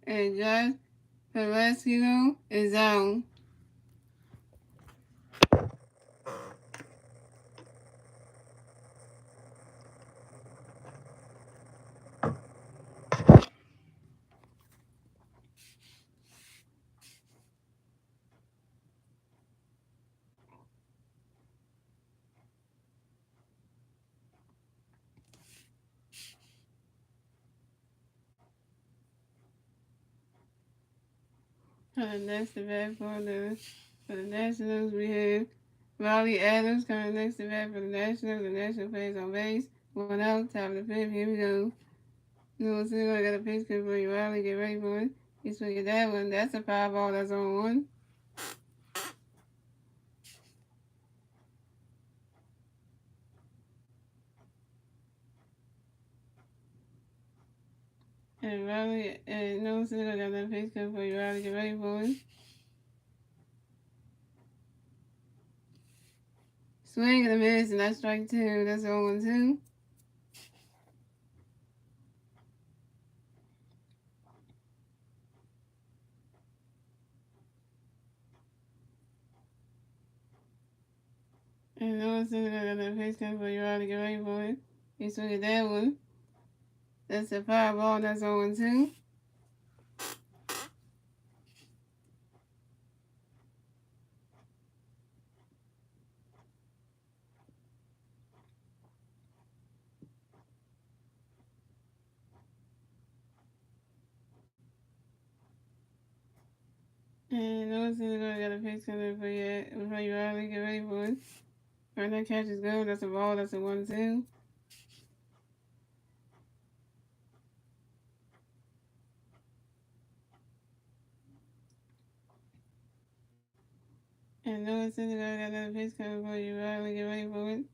And Josh Perez is out. Next to bat for the Nationals, we have Raleigh Adams coming next to bat for the Nationals. The National plays on base. One out, top of the fifth. Here we go. No, so I got a pitch for you, Riley. Get ready for it. He's swinging that one. That's a foul ball. That's on one. And Riley, and no, so I got that pitch for you, Riley. Get ready for it. Swing and a miss, and that's strike two. That's 0-2. And no, so I got that pitch for you, Riley. Get ready for it. He's swinging that one. That's a foul ball. That's 0-2. And no, so I got a pitch for you, Riley. Get ready for it. Right, that catch is good. That's a ball. That's a 1-2. And no, so I got another pitch coming for you, Riley. Get ready for it.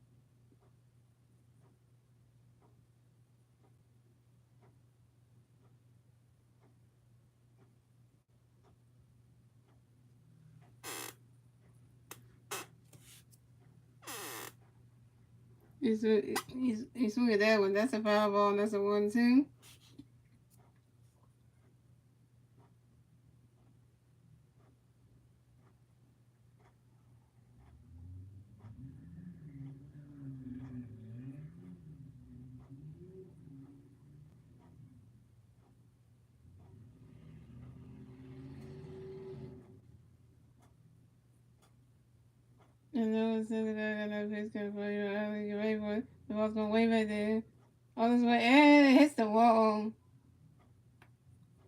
He's swinging at that one. That's a foul ball. And that's a 1-2. And no, so I got another pitch coming for you, Riley. Get ready for it. The ball's going way back there. All this way, and it hits the wall.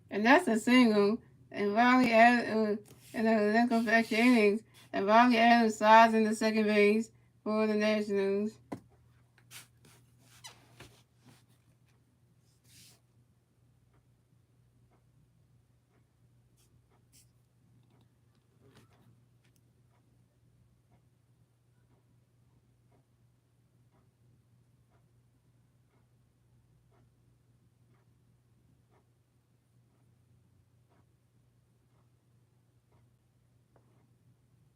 And that's a single. And Riley Adams, and let's go for extra innings. And Riley Adams slides into second base for the Nationals.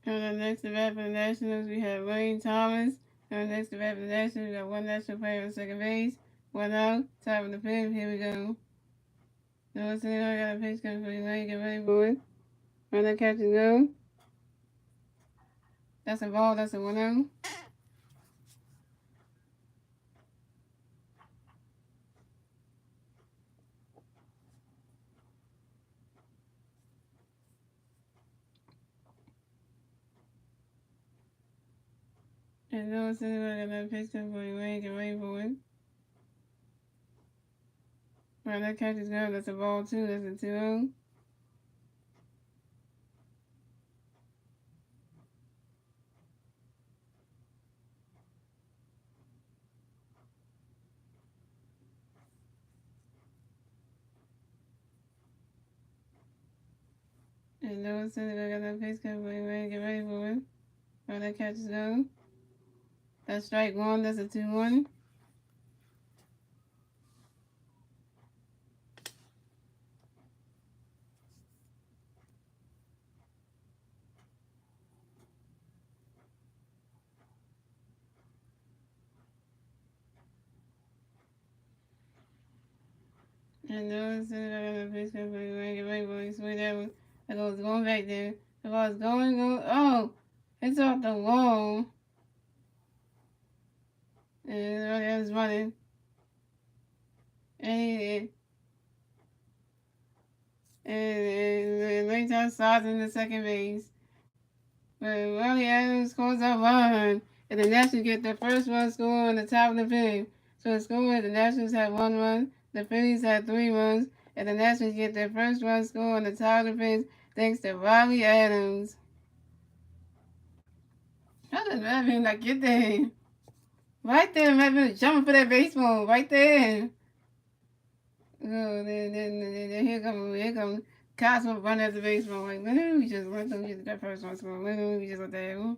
Coming up next to bat for the Nationals, we have Wayne Thomas. Coming next to bat for the Nationals, we got one national player on second base. One out, top of the fifth. Here we go. No single, I got a pitch coming for you. Wayne, get ready for it. Run that catch and go. That's a ball. That's a 1-0. And no single, I got a pitch coming for you. Wayne, get ready for it. Run that catch is go. That's a ball 2. That's a 2-0. And no single, I got a pitch coming for you. Wayne, get ready for it. Run that catch is go. That's strike 1. That's a 2-1. And no single, I got a pitch coming for you. Wayne, get ready for it. Swing that one. That goes going back there. The ball's going. Oh, it's off the wall. And everybody else running. And Layton slides into second base. But Riley Adams scores a run. And the Nationals get their first run score on the top of the fifth. So the score is the Nationals had 1 run, the Phillies had 3 runs, and the Nationals get their first run score on the top of the fifth thanks to Riley Adams. How did Madden not get there? Right there, Madden jumping for that baseball. Right there. Oh, then here comes Cosmo running at the baseball. Like, literally, we just let them get that first one score. Literally, we just let that happen.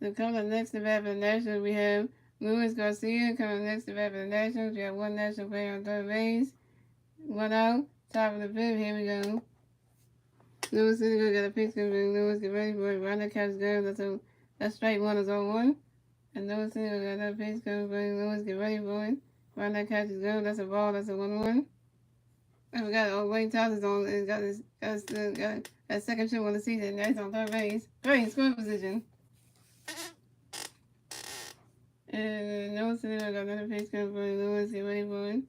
So coming up next to bat for the Nationals, we have Luis Garcia. Coming next to bat for the Nationals, we have one national player on third base. 1 out, top of the fifth. Here we go. Luis Indigo got a pitch coming. Luis, get ready for it. Run the catch go. That's strike 1 is 0-1. And Luis Indigo got that pitch coming. Luis, get ready for it. Run that catch is go. That's a ball. That's a 1-1. I forgot. Wayne Thomas on and got that second trip on the season. Now he's on third base. Great scoring position. And no single, got another pitch coming for Lewis. Get ready for it.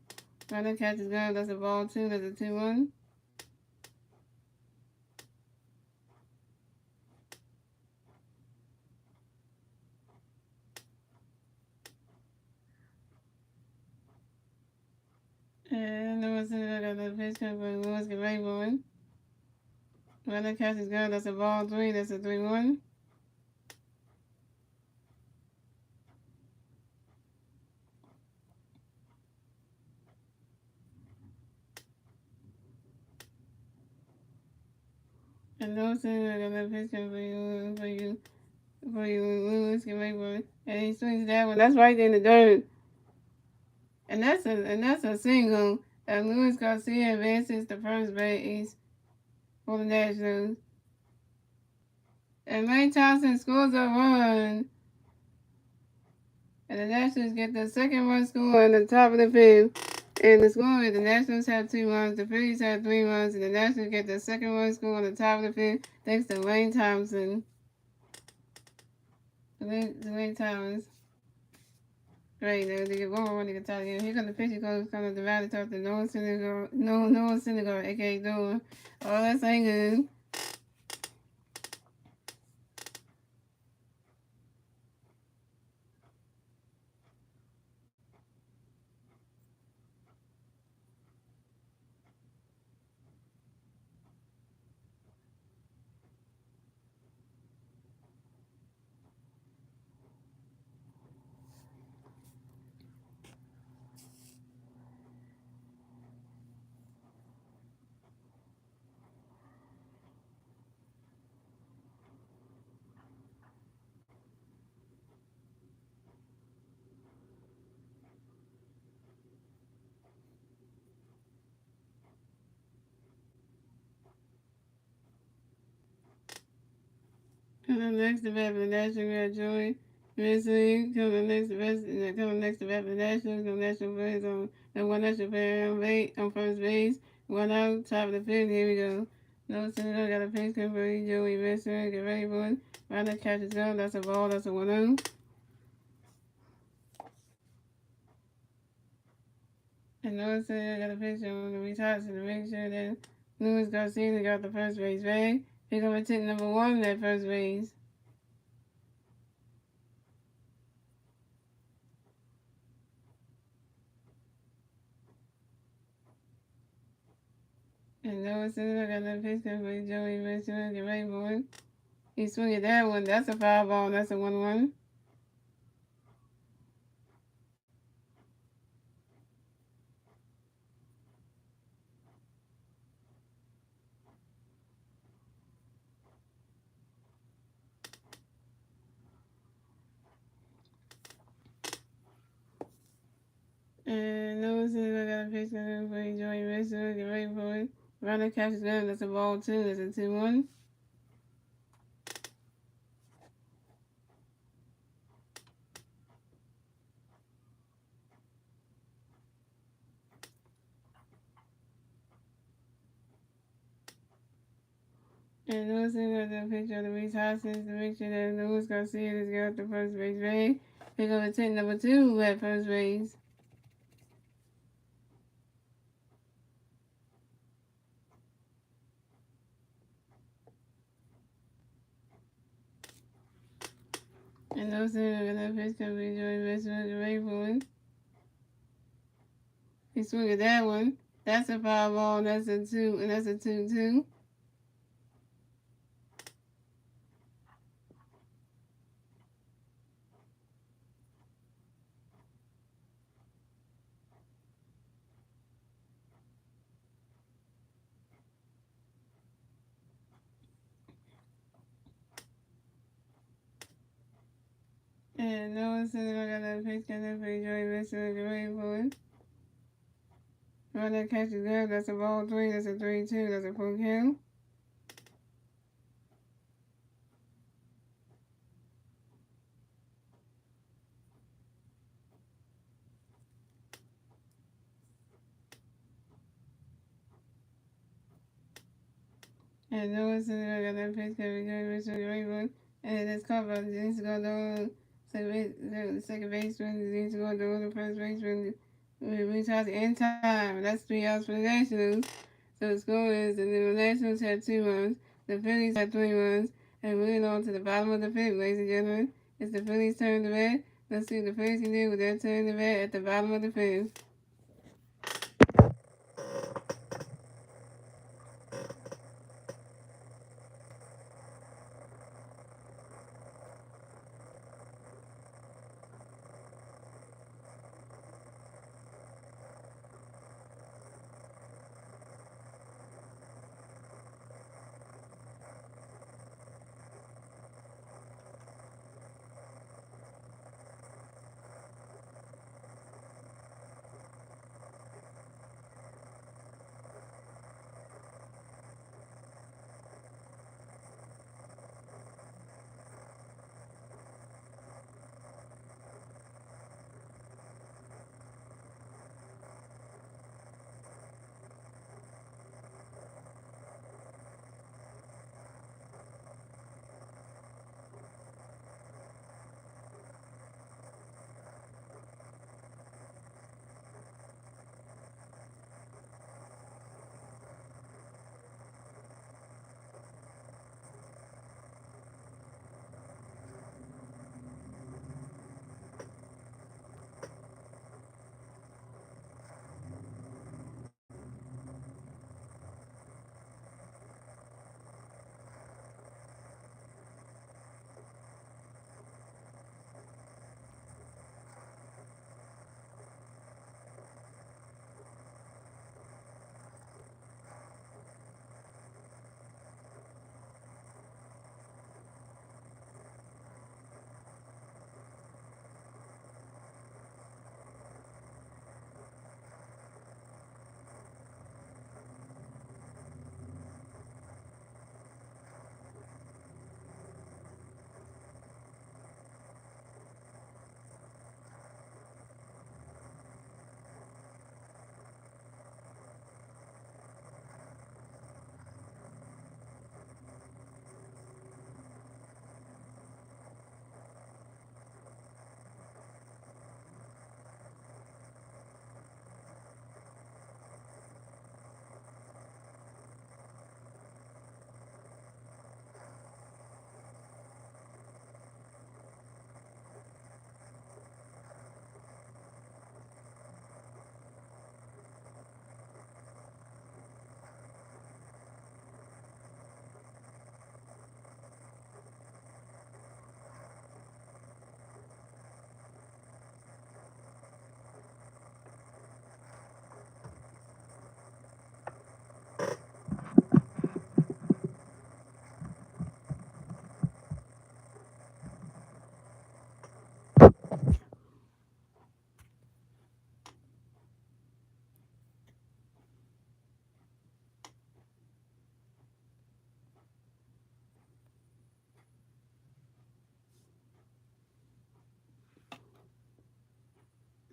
Runner catches go. That's a ball 2. That's a 2-1. And no single, got another pitch coming for Lewis. Get ready for it. Runner catches go. That's a ball 3. That's a 3-1. And no single, got another pitch coming for you, Lewis. Get ready for it. And he swings that one. That's right in the dirt. And that's a single. And Luis Garcia advances to first base for the Nationals. And Lane Thompson scores a run. And the Nationals get the second run score on the top of the fifth. And the score is the Nationals have 2 runs, the Phillies have 3 runs, and the Nationals get the second run score on the top of the fifth thanks to Lane Thompson. Lane Thomas. Great, they get one more run, they can tie the game. Here comes the pitching coach coming to the rally talk to Noah Syndergaard, aka Noah. Oh, that's ain't good. Coming next to bat for the National, we got Joey Minsley. Coming next to bat for the Nationals, no national players on and one national player on first base. One out, top of the fifth. Here we go. No Senator got a pitch come for Joey Minsley. Get ready for it. Round that catches up. That's a ball. That's a 1-0. And no Senator got a pitch on the retires to make sure that Luis Garcia got the first base bag. Pick up a tick number 1 at first base. And Noah says I got that pitch come for Joey Minsley. Get ready for it. He swung at that one. That's a foul ball. That's a 1-1. And Noah says I got a pitch coming for Joey Minsley. Get ready for it. Runner catches them. That's a ball 2. That's a 2-1. And Noah says I got a picture of the Reese Hoskins to make sure that Luis Garcia has got the first base bag. Pick up a tick number 2 at first base. And Noah says I got that pitch coming for Joey Minsley. Get ready for it. He swung at that one. That's a foul ball. That's a 2. And that's a 2-2. And Noah says I got that pitch coming for Joey Minsley. Get ready for it. Runner catches up. That's a ball 3. That's a 3-2. That's a full count. And Noah said I got that pitch coming for Joey Minsley. And it's covered. It needs to go down. Second baseman needs to go down. The first baseman reach out in time. That's 3 outs for the Nationals. So the score is the Nationals had 2 runs. The Phillies had 3 runs. And moving on to the bottom of the fifth, ladies and gentlemen. It's the Phillies' turn to bat. Let's see what the Phillies can do with their turn to bat at the bottom of the fifth.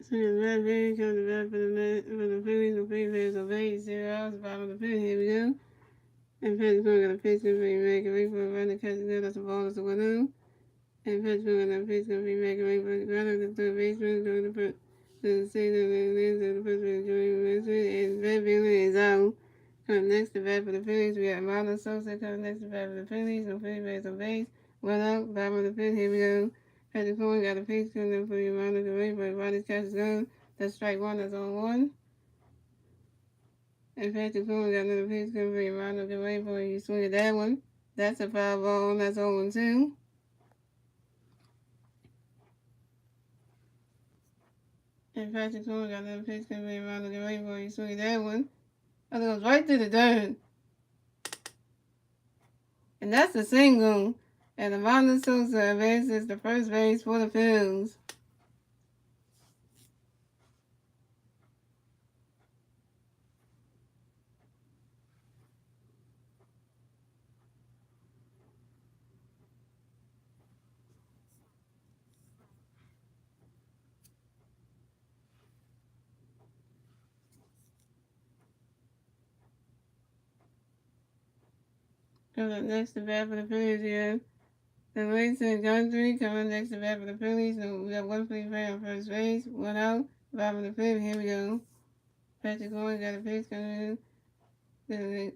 So the red Phillies come to bat for the Phillies. The Phillies obey 0 outs. Bottom of the fifth. Here we go. And Pittsburgh got a pitch going to be making way for a run to catch good. That's a ball. That's a 1-0. And Pittsburgh got a pitch going to be making way for the ground of the third baseman during the first. To say that it is the Pittsburgh enjoying the and Red Phillies is out. Coming next to bat for the Phillies, we got Marlon Sosa coming next to bat for the Phillies. No Phillies base on base. 1 out. Bottom of the fifth. Here we go. Patrick Cohen got a pitch coming up for the Marlon to wait, but Ronnie's catch is gone. That's strike one. That's on one. And Patrick Cohen got another pitch coming for the Marlon to wait for you swing at that one. That's a foul ball. That's 0-2. And Patrick Cohen got another pitch coming for the Marlon to wait for you swing at that one. Oh, it goes right to the dirt. And that's a single. And Marlon Sosa advances to first base for the Phillies. Coming up next to bat for the Phillies here. The Rays and Gundry coming next to bat for the Phillies. So we got one Philly player on first base, 1 out. Bottom of the fifth. Here we go. Patrick Cohen got a pitch coming in.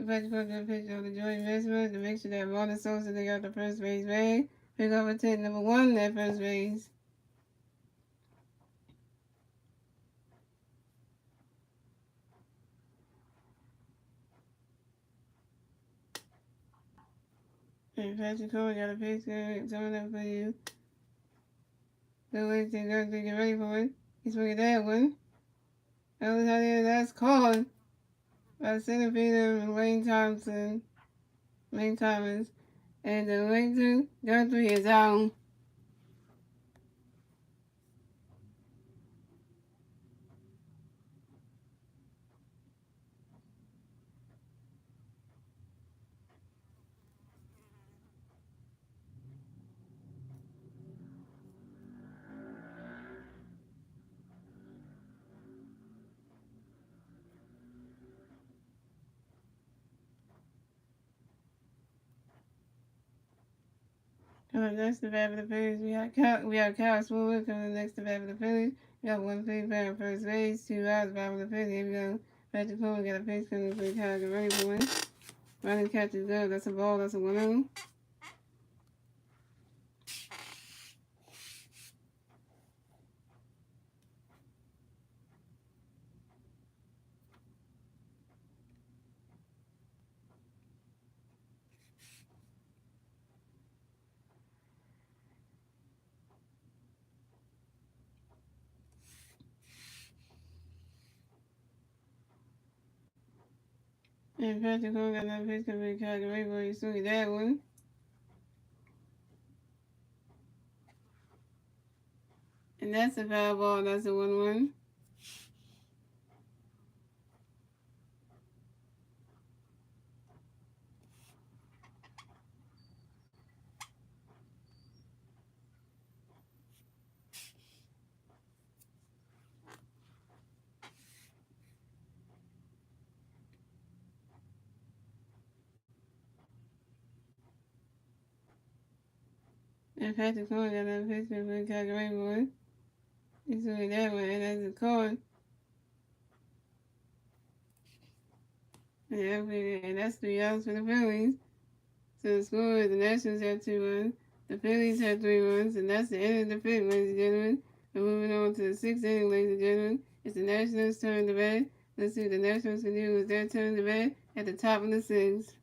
Patrick Cohen got a pitch on the Joey Mesmer to make sure that Marlon Sosa they got the first base bag. Pick up a hit number 1 at first base. And Patrick Cohen got a pitch coming up for you. The Rays and Gundry get ready for it. He's swinging that one. That's called by center fielder Wayne Thomas. And the Rays Gundry is out. Coming next to bat for the Phillies, we have Kyle Swooper coming next to bat for the Phillies. We got one Philly player on first base, 2 outs, bottom of the fifth. Here we go. Patrick Cohen got a pitch coming for Kyle get ready for it. Running catch is good. That's a ball. That's a 1-0. And Patrick Cohen got another pitch coming for Kyle get ready for it. You swing that one. And that's a foul ball. That's a 1-1. And Patrick Cohen got another pitch coming for Kyle get ready for it. You swing that one. And that's a card. And that's 3 outs for the Phillies. So the score is the Nationals have 2 runs, the Phillies have 3 runs, and that's the end of the fifth, ladies and gentlemen. We're moving on to the 6th inning, ladies and gentlemen. It's the Nationals' turn to bat. Let's see what the Nationals can do with their turn to bat at the top of the 6th.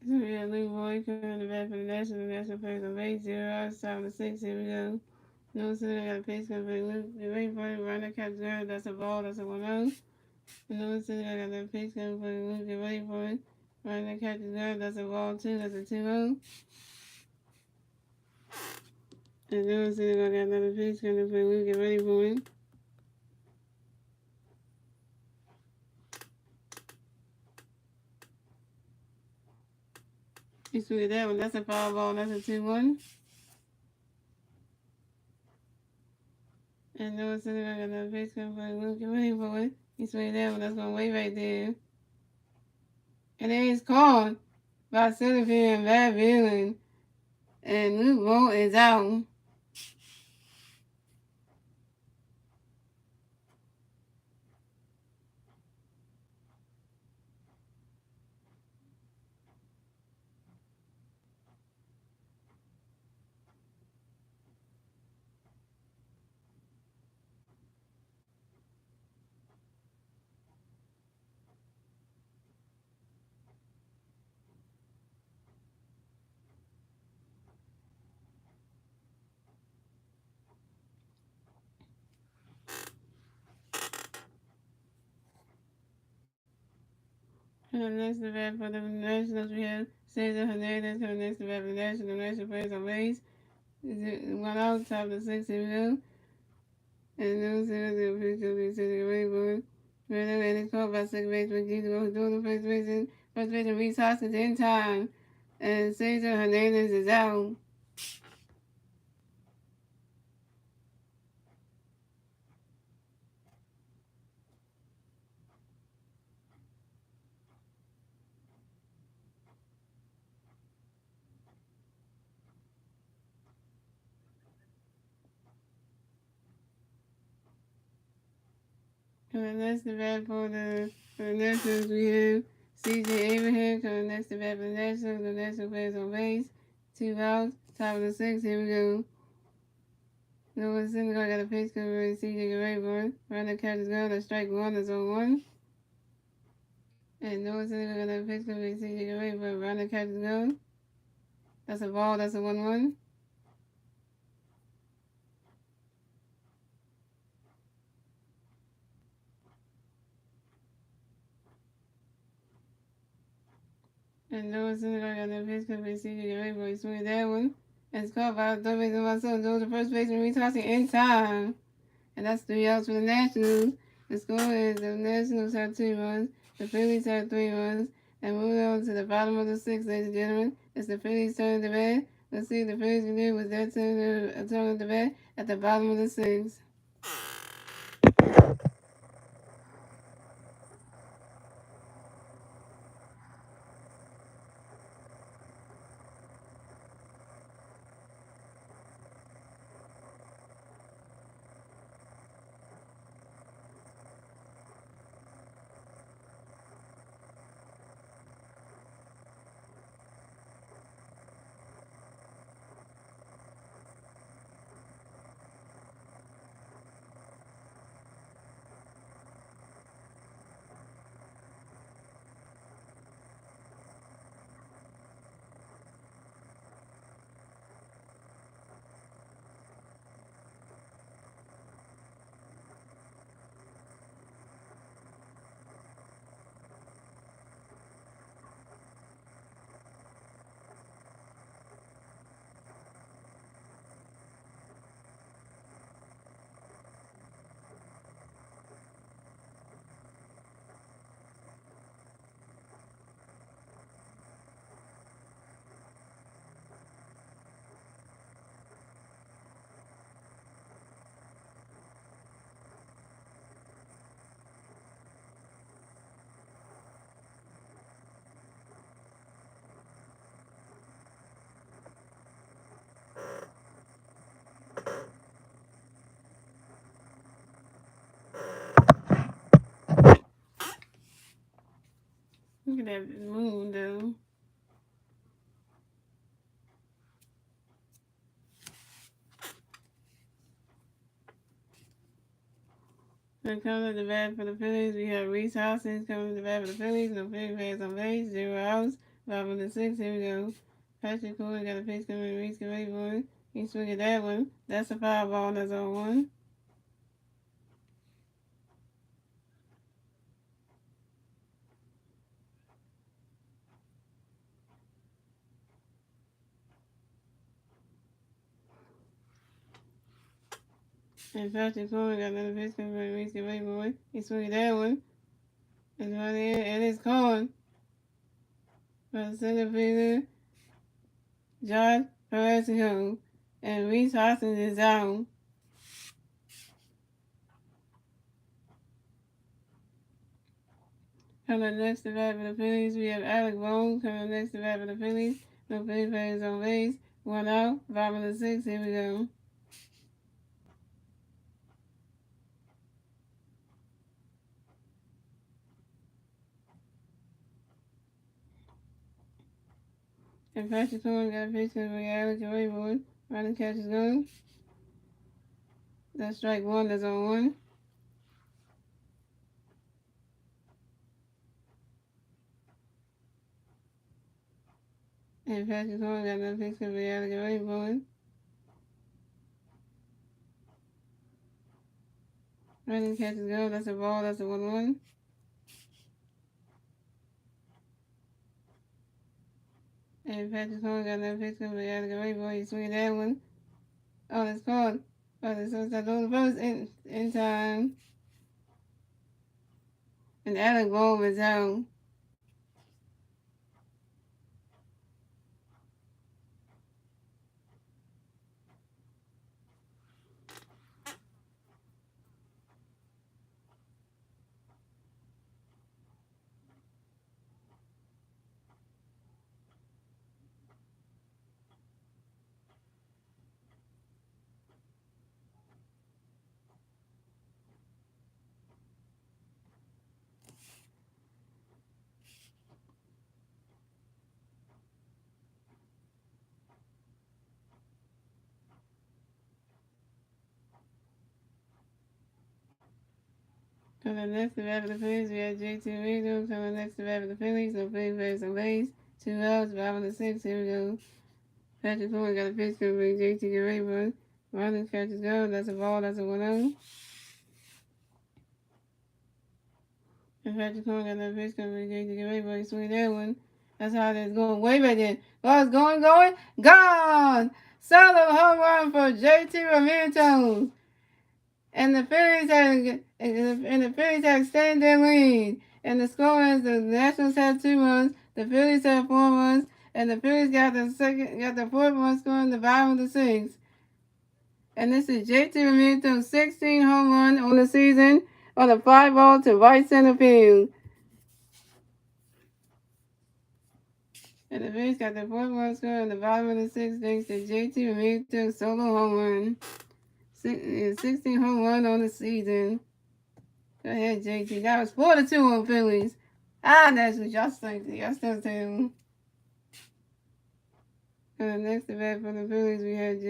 So we have Luke Boyd coming in the back for the national plays on base, 0 hours, 7 to 6, here we go. No center got a pace coming for Luke, the wait for it, runner catch girl, that's a ball, that's a 1-0. No center got a pace coming for Luke, get ready for it, runner catch girl, that's a ball 2, that's a 2-0. And no center got another pace coming for Luke, get ready for it. You swing that one, that's a foul ball, that's a 2-1. And no center got another pace coming for Luke, get ready for it. You swing that one, that's going way right there. And it is called by center field and bad feeling. And Luke Vogt is out. And the next event for the Nationals, we have Cesar Hernandez coming next event for the National players on base. 1 out, top of the 6th, here we go. And no center, the official be sitting away for it. Runner and it's caught by second baseman Gizo, who's doing the first baseman Reese Hoskins in time. And Cesar Hernandez is out. Coming next to bat for the Nationals, we have C.J. Abraham coming next to bat for the Nationals. The National players on base. 2 outs, top of the 6th, here we go. Noah Syndergaard got a pace cover and C.J. Rayburn. Runner catches ground, that's strike 1, that's 0-1. And Noah Syndergaard got a pace cover and C.J. Rayburn. Runner catches ground. That's a ball, that's a 1-1. And Noah Syndergaard got a pace cover and C.J. Rayburn. He swings that one. And it's caught by third baseman Marcelo Joe, the first baseman Reese Hoskins in time. And that's 3 outs for the Nationals. The score is the Nationals have 2 runs, the Phillies have 3 runs, and moving on to the bottom of the 6th, ladies and gentlemen. It's the Phillies' turn to bat. Let's see what the Phillies can do with their turn to bat at the bottom of the 6th. Look at that moon, though. So coming to the bat for the Phillies, we have Reese Hoskins coming to the bat for the Phillies. No Phillies fans on base, 0 outs. Bottom of the 6, here we go. Patrick Cooler got a pitch coming, Reese get ready for it. He swing at that one. That's a foul ball, that's on 1. And Patrick Cooler got another pitch coming, Reese get ready for it. He swing at that one. It's right there, and it's gone. For the center fielder, John Perez and Reese Hoskins is down. Coming up next to bat for the Phillies, we have Alec Boone. Coming up next to bat for the Phillies. No Phillies players on base. 1 out. Bottom of the 6. Here we go. And Patrick Cohen got a pitch to Alex Rayboard. Running catch is going. That's strike 1. That's on 1. And Patrick Cohen got another pitch to Alex Rayboard. Running catch is going. That's a ball. That's a 1-1. And Patrick Cohen got another pitch to Alex Rayboard. He's swinging that one. Oh, that's called. Oh, that's supposed to go the first in time. And Alec Boone is out. Coming next to bat for the Phillies, we have JT Regal. Coming next to bat for the Phillies, no Phillies players on base. 2 outs, bottom of the 6. Here we go. Patrick Cohen got a pitch to JT get ready for it. Running catches go. That's a ball. That's a 1-0. And Patrick Cohen got another pitch to JT get ready for it. He swing that one. That's how it's going way back then. Ball's going, gone! Solo home run for JT Ramirez. And the Phillies had extended their lead. And the score is the Nationals had 2 runs, the Phillies had 4 runs, and the Phillies got the 4th run score in the bottom of the 6th. And this is JT Ramirez's 16 home run on the season on a fly ball to right center field. And the Phillies got the 4th run score in the bottom of the 6th thanks to JT Ramirez's solo home run. 16 home run on the season. Go ahead, JT. That was 4-2 on Phillies. That's what y'all think. Y'all still too. Coming next to bat for the Phillies, we had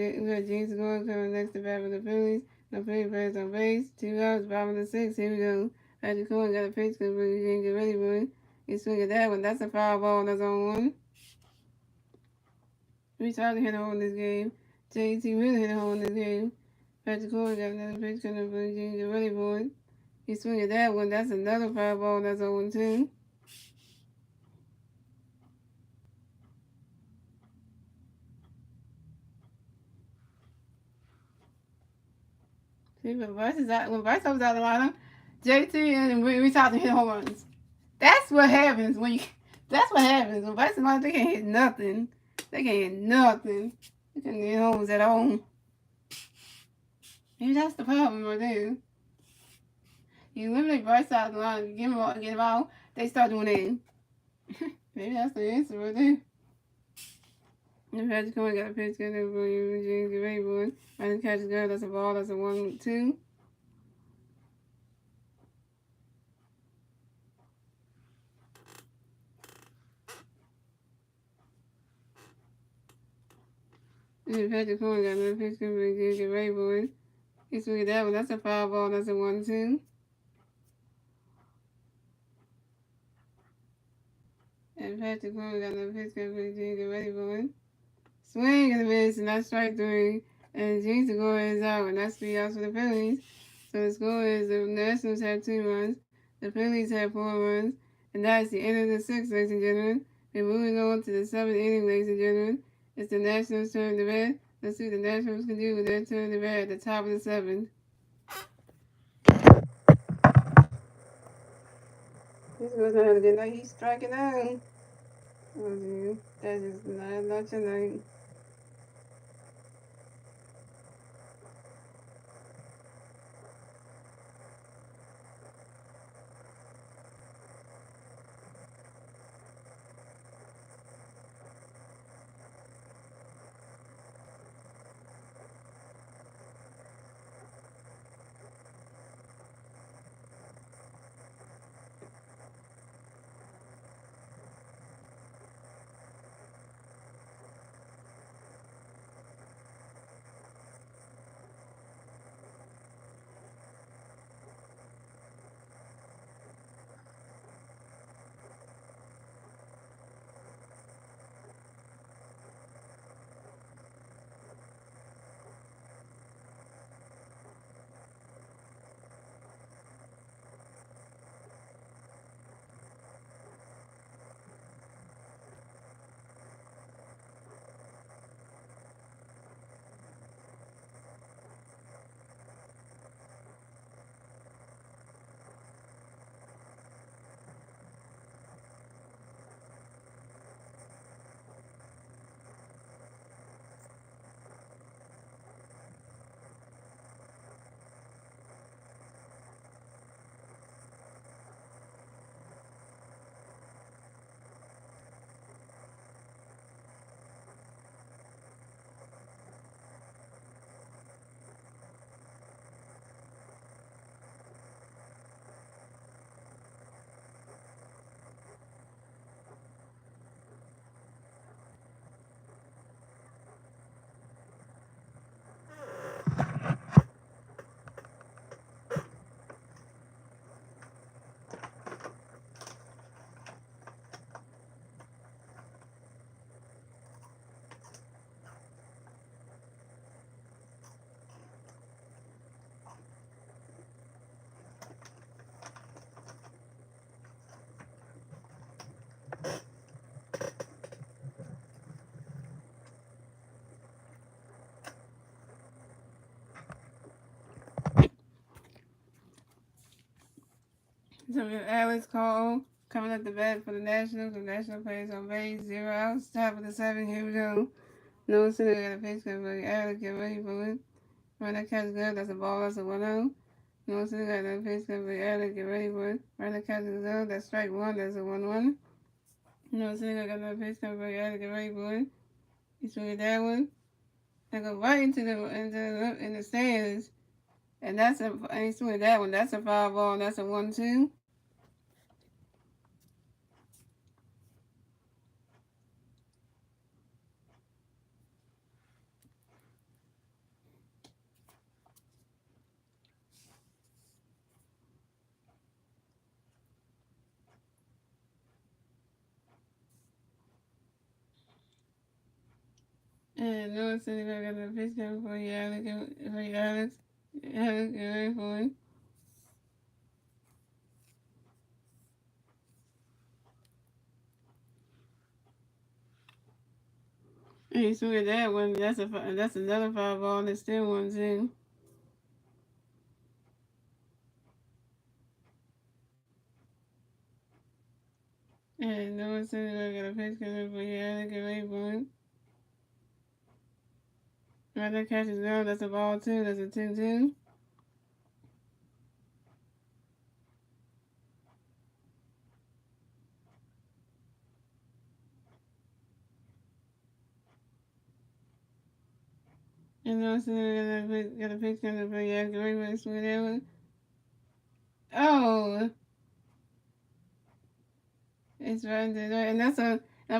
James Gordon coming next to bat for the Phillies. No Phillies players on base. 2 outs, bottom of the 6. Here we go. Patrick Cohen got a pitch because we didn't get ready for it. He swing at that one. That's a foul ball. That's on 1. We tried to hit a hole in this game. JT really hit a hole in this game. Patrick Cohen got another pitch because we didn't get ready for it. He swing at that one. That's another foul ball. That's on 2. See, when Bryce was out of the lineup, JT and we tried to hit home runs. That's what happens when Bryce is out, they can't hit nothing. They can't hit nothing. They can't hit homes at all. Maybe that's the problem right there. You eliminate Bryce out of the line, you get him out, they start doing that. Maybe that's the answer right there. And Patrick Cohen got a pitch good over James get ready for it. I didn't catch it good. That's a ball. That's a 1-2. And Patrick Cohen got another pitch good over James get ready for it. He swung at that one. That's a foul ball. That's a 1-2. And Patrick Cole got another pitch coming for the Junior. Get ready for it. Swing and a miss, and that's strike 3. And Jinx to go is out, and that's 3 outs for the Phillies. So the score is the Nationals have 2 runs, the Phillies have 4 runs, and that's the end of the 6th, ladies and gentlemen. We're moving on to the 7th inning, ladies and gentlemen. It's the Nationals' turn to bat. Let's see what the Nationals can do with their turn to bat at the top of the 7th. He's going to have a good night. He's striking out. Oh, dude. That is not your night. So we have Alex Cole coming up the bat for the Nationals. The National plays on base, 0 outs. Top of the 7th, here we go. No center, got a pitch coming for Alex. Get ready for it. Run that catch good. That's a ball. That's a 1-0. No center, got a pitch coming for Alex. Get ready for it. Run that catch good. That's strike 1. That's a 1-1. No center, got another pitch coming for Alex. Get ready for it. He swing at that one. I go right into the stands. And he swing at that one. That's a foul ball. And that's a 1-2. And no center, got another pitch coming for you, Alex. Alex, get ready for it. And he swung at that one. That's another foul ball. And it's still 1-2. And no center, got a pitch coming for you, Alex. Get ready for it. Right, that catch is gone. That's a ball 2. That's a 2-2. And no center, got a pitch coming for you, Alex. Get ready for it. Swing at that one. Oh! It's right there. And that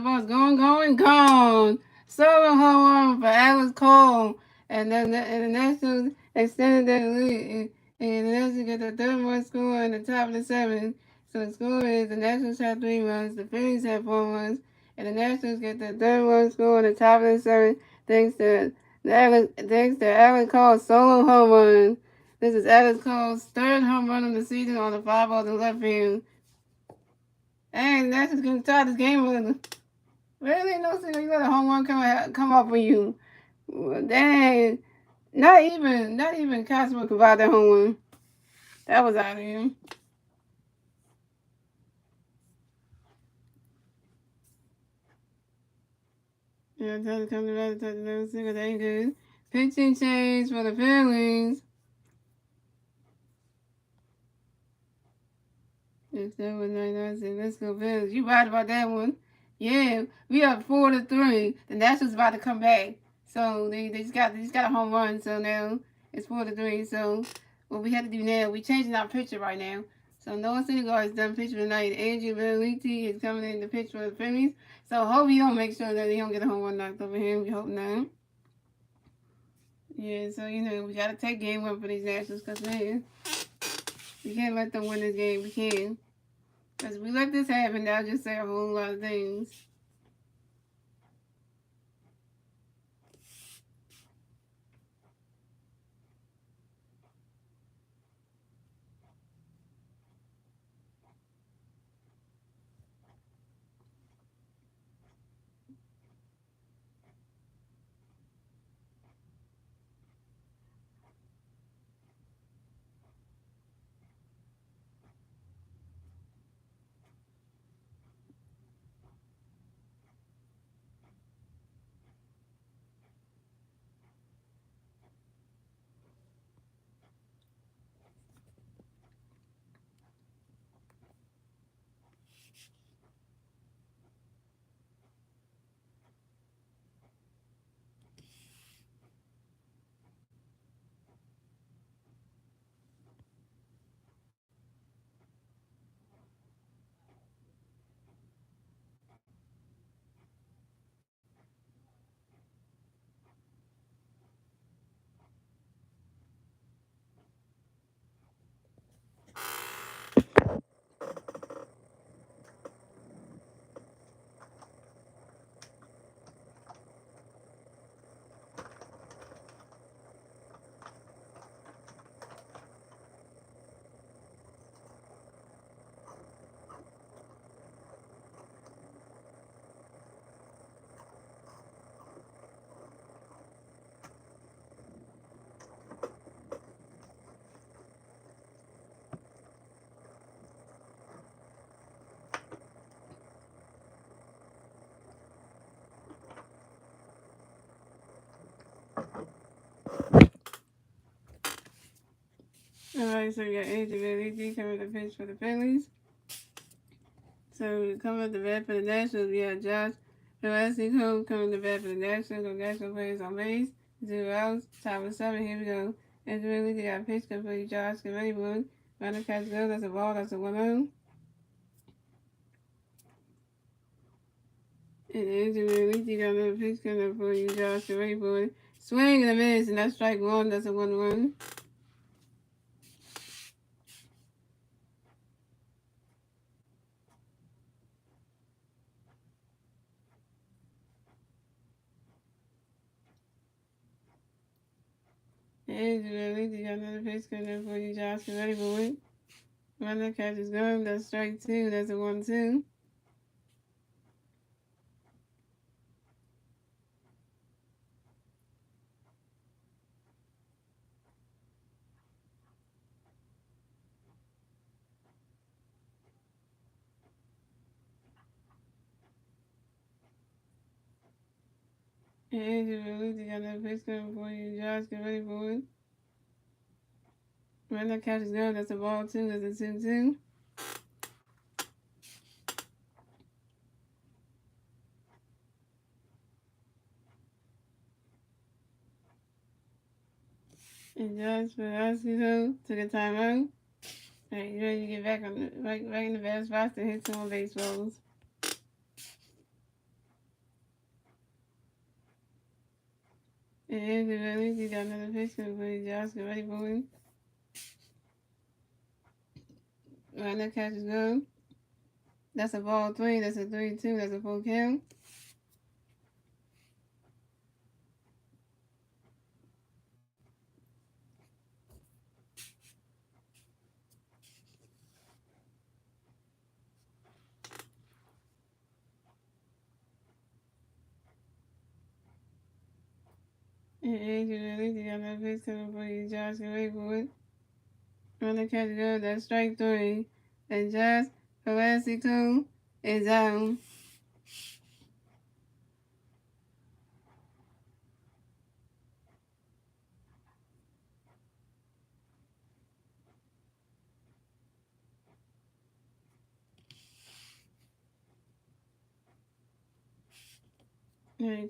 ball's gone. Solo home run for Alex Cole. And the Nationals extended their lead. And the Nationals get the 3rd most score in the top of the 7th. So the score is the Nationals have 3 runs, the Phillies have 4 runs, and the Nationals get the third run score on the top of the seventh thanks to Alan Cole's solo home run. This is Alex Cole's third home run of the season on the 5-0 to left field. And the Nationals can start this game with really no single. You let a home run come up for you. Dang. Not even Cosmo could buy that home run. That was out of him. Yeah, doesn't come to the touch another single. That ain't good. Pitching change for the Phillies. If that was 99, let's go Phillies. You right about that one. Yeah, we up 4-3. The Nationals about to come back. So they just got a home run. So now it's 4-3. So what we have to do now, we changing our pitcher right now. So Noah Syndergaard is done pitching tonight. Andrew Belliti is coming in to pitch for the Phillies. So hope he don't make sure that he don't get a home run knocked over him. We hope not. Yeah, so we gotta take game 1 for these Nationals because man, we can't let them win this game. We can't. Because we let this happen, that'll just say a whole lot of things. Alright, so we got Andrew Belliti coming to pitch for the Phillies. So coming up the bat for the Nationals, we have Josh Velasquez coming to bat for the Nationals. The National players on base. 0 outs. Top of 7. Here we go. Andrew Belliti got a pitch for Josh. Get ready, boy. Runner catch go. That's a ball. That's a 1-0. And Andrew Belliti got another pitch coming for you, Josh. Get ready, boy. Swing and a miss, and that's strike 1. That's a 1-1. Andrew Belliti got another pitch coming for you, Josh. Get ready, boy. Runner catches go. That's strike 2. That's a 1-2. Andrew Belliti got another pitch coming for you, Josh. Get ready, boy. Runner catches go. That's a ball 2. That's a 2-2. And Josh Velasquez took a timeout. Alright, you ready to get back on right in the best spots to hit some more baseballs. And Andrew Belliti got another pitch coming for you, Josh. Get ready, boy. Right, that catch is good. That's a ball 3. That's a 3-2. That's a full kill. And Adrian, at least you got that face coming for you. Josh, can wait for it. Run the catch good. That's strike 3. And Josh, Velasco is out.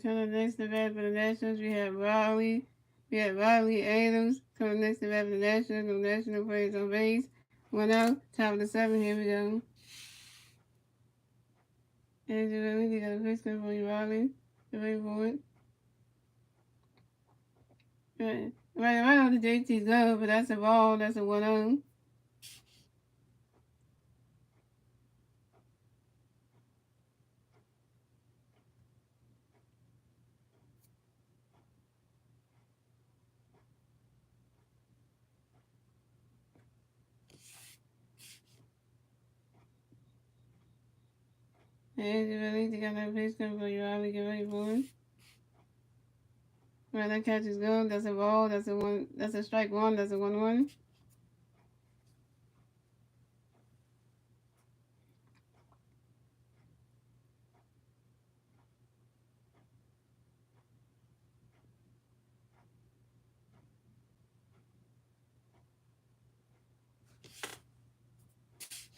Coming next to bat for the Nationals, we have Riley. We have Riley Adams coming next to bat for the Nationals. No national players on base. 1 out. Top of the 7. Here we go. Andrew, you got a pitch coming for you, Riley. Wait for it. Right on the JT's go, but that's a ball. That's a 1-0. Andrew, you got that pitch coming for you, Riley. Get ready for it. Right, that catch is good. That's a ball. That's a 1. That's a strike 1. That's a 1-1.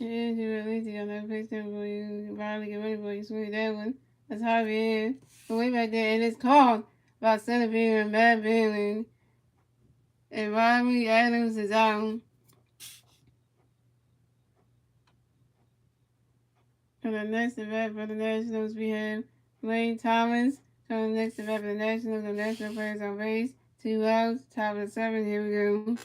Andrew, at least you got that pitch coming for you. Riley, get ready for you. Sweet that one. That's Javier. But way back there, and it's called about center field and bad feeling. And Riley Adams is out. For the next event for the Nationals, we have Wayne Thomas. For the next event for the Nationals, the national players on base. 2 outs, top of the 7. Here we go.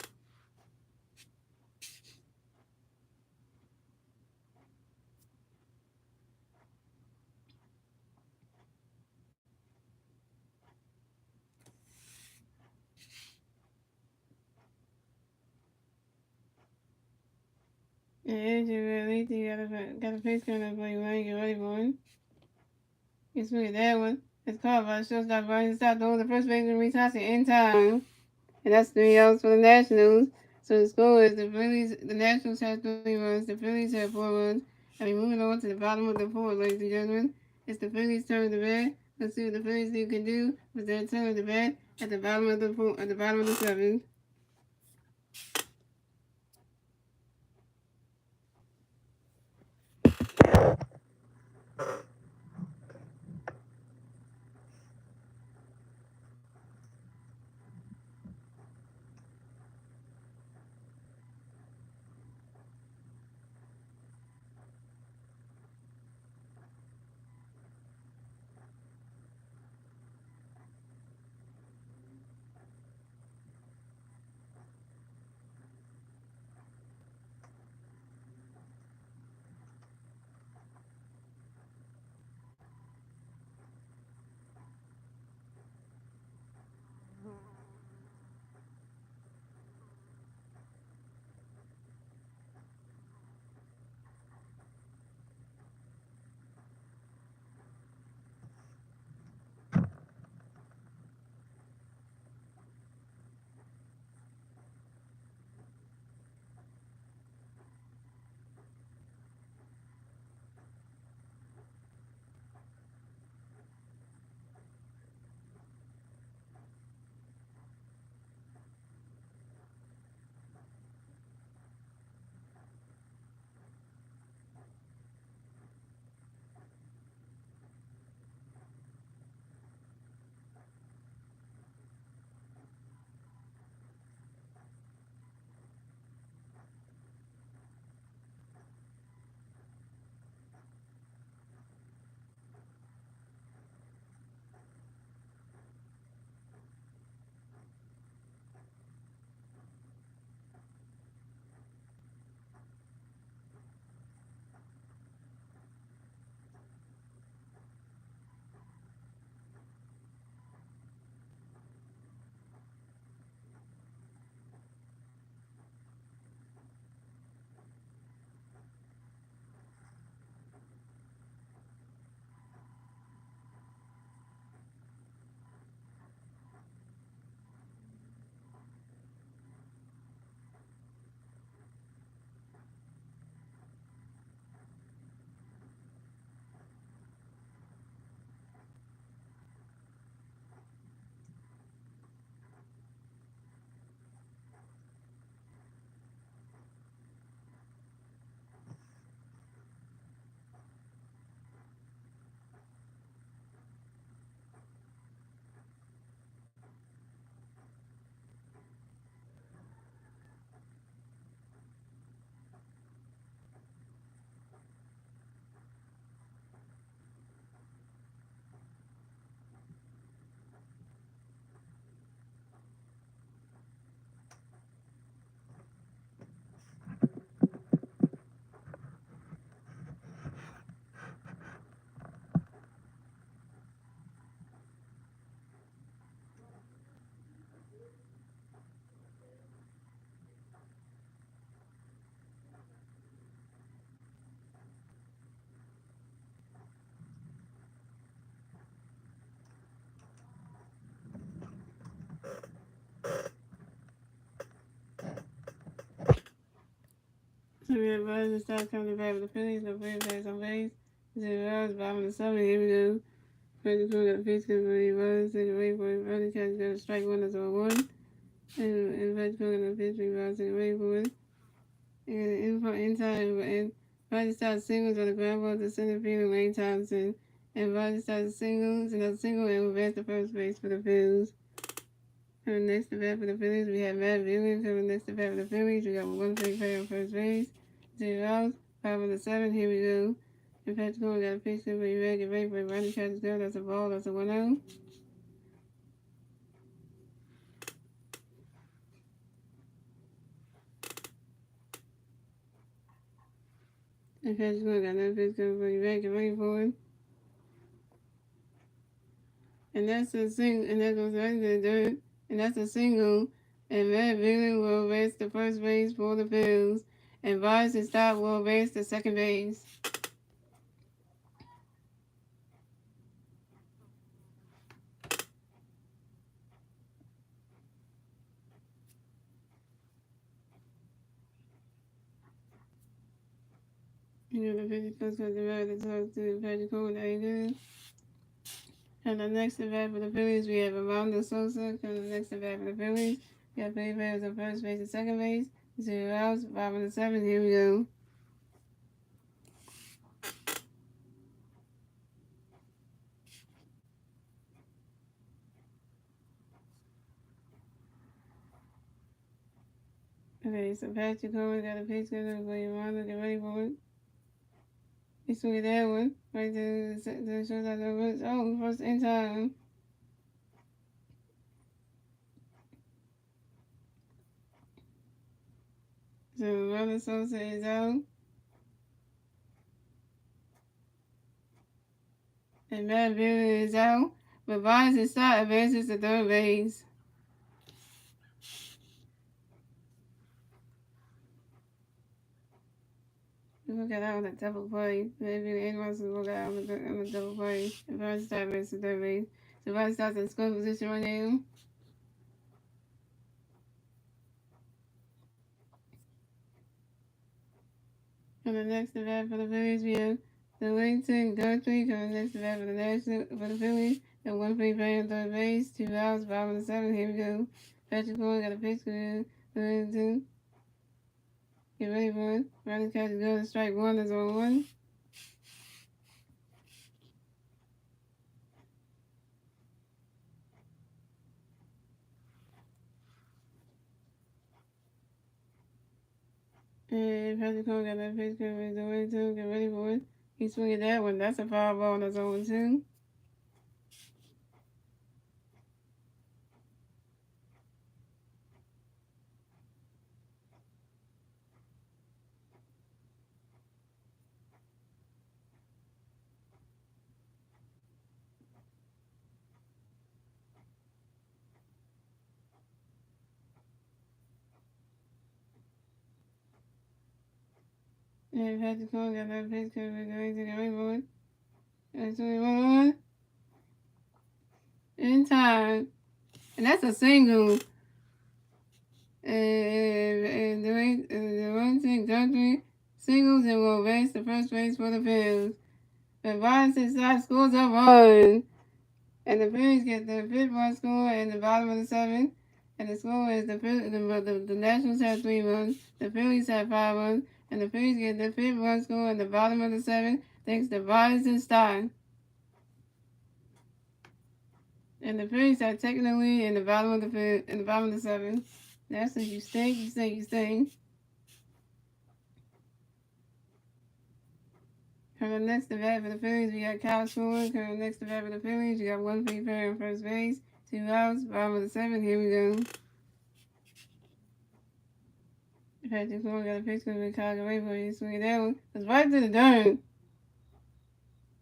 And Andrew really got a face coming up for you, man. Get ready for it. You swing at that one. It's called by the shortstop, Brian. Stop throwing the first baseman retouching in time. And that's 3 outs for the Nationals. So the score is the Nationals have 3 runs, the Phillies have 4 runs. And we're moving on to the bottom of the 4th, ladies and gentlemen. It's the Phillies' turn to bat. Let's see what the Phillies can do with their turn to bat at the bottom of the 7th. So we have Buzz and start coming back with the Phillies. No free pass on base. 0 outs, bottom of the 7. Here we go. First Crew got a pitch because he was. Take a wait for it. Early catch got a strike 1 as a 1. And First Crew got a pitch. We was. Take a wait for it. And in time. And Buzz starts singles on the ground ball to center field with Wayne Thompson. And Buzz starts singles. Another single and will advance to first base for the Phillies. Coming next to bat for the Phillies, we have Matt Villain. Coming next to bat for the Phillies, we got one free player on first base. 0 outs, 5 on the 7. Here we go. And Patrick Cole got a pitch to be ready, get ready for it. Running catch is good. That's a ball. That's a 1-0. And Patrick Cole got another pitch to be ready, get ready for it. And that's a single. And that goes right to the dirt. And that's a single. And Matt Villain will race to first base for the Phillies. And Vargas and Stott will race to second base. You know, the 50 plus the right to talk to Patrick Cole. That ain't good. And the next at bat for the Phillies, we have Armando Sosa. Coming next at bat for the Phillies, we have Philly players on first base and second base. 0 outs, 5 on the 7. Here we go. Okay, so Patrick Cole got a pitch good for Armando. Get ready for it. He swung at that one. Right to the shortstop. Oh, first in time. So Armando Sosa is out. And Matt Villain is out. But Vargas and Stott advances to third base. Look at that on a double play. Maybe anyone wants to look at on a double play. If I start versus the third base. So if I start in score position right now. And the next at bat for the Phillies, we have the Wellington Guthrie coming next at bat for the Phillies. And one free play on third base. 2 outs, 5 on the 7. Here we go. Patrick Cole got a pitch to Wellington. Get ready for it. Running catch is good. Strike 1 is on 1. And Patrick Cole got that pitch to Wellington. Get ready for it. He swung at that one. That's a foul ball. That's 0-2. And Patrick Cole got that pitch to Wellington. Get ready for it. And 21 in time. And that's a single. And the one thing, Guthrie singles and will race the first base for the Phillies. The Vargas side scores a run. And the Phillies get the fifth run score in the bottom of the 7th. And the score is the Nationals have 3 runs, the Phillies have 5 runs, and the Phillies get the fifth run score in the bottom of the 7th thanks to Vargas and Stein. And the Phillies are technically in the bottom of the 7th. That's if you stink, you stink, you stink. Coming next to bat for the Phillies, we got Kyle Schwarber. Coming next to bat for the Phillies, you got one free player on first base, 2 outs, bottom of the 7th. Here we go. Patrick Cole got a pitch to the Chicago away for you. Swing it down. It's right to the dirt.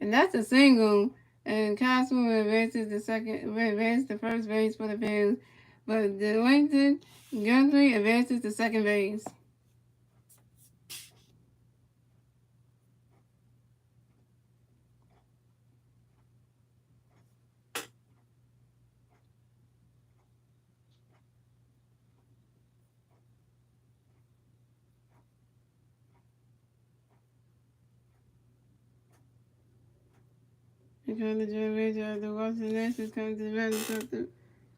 And that's a single. And Kyle Schwarber advances the first base for the Phillies. But the Wellington Guthrie advances to second base. Because the general manager of the Washington Nationals comes to the mountain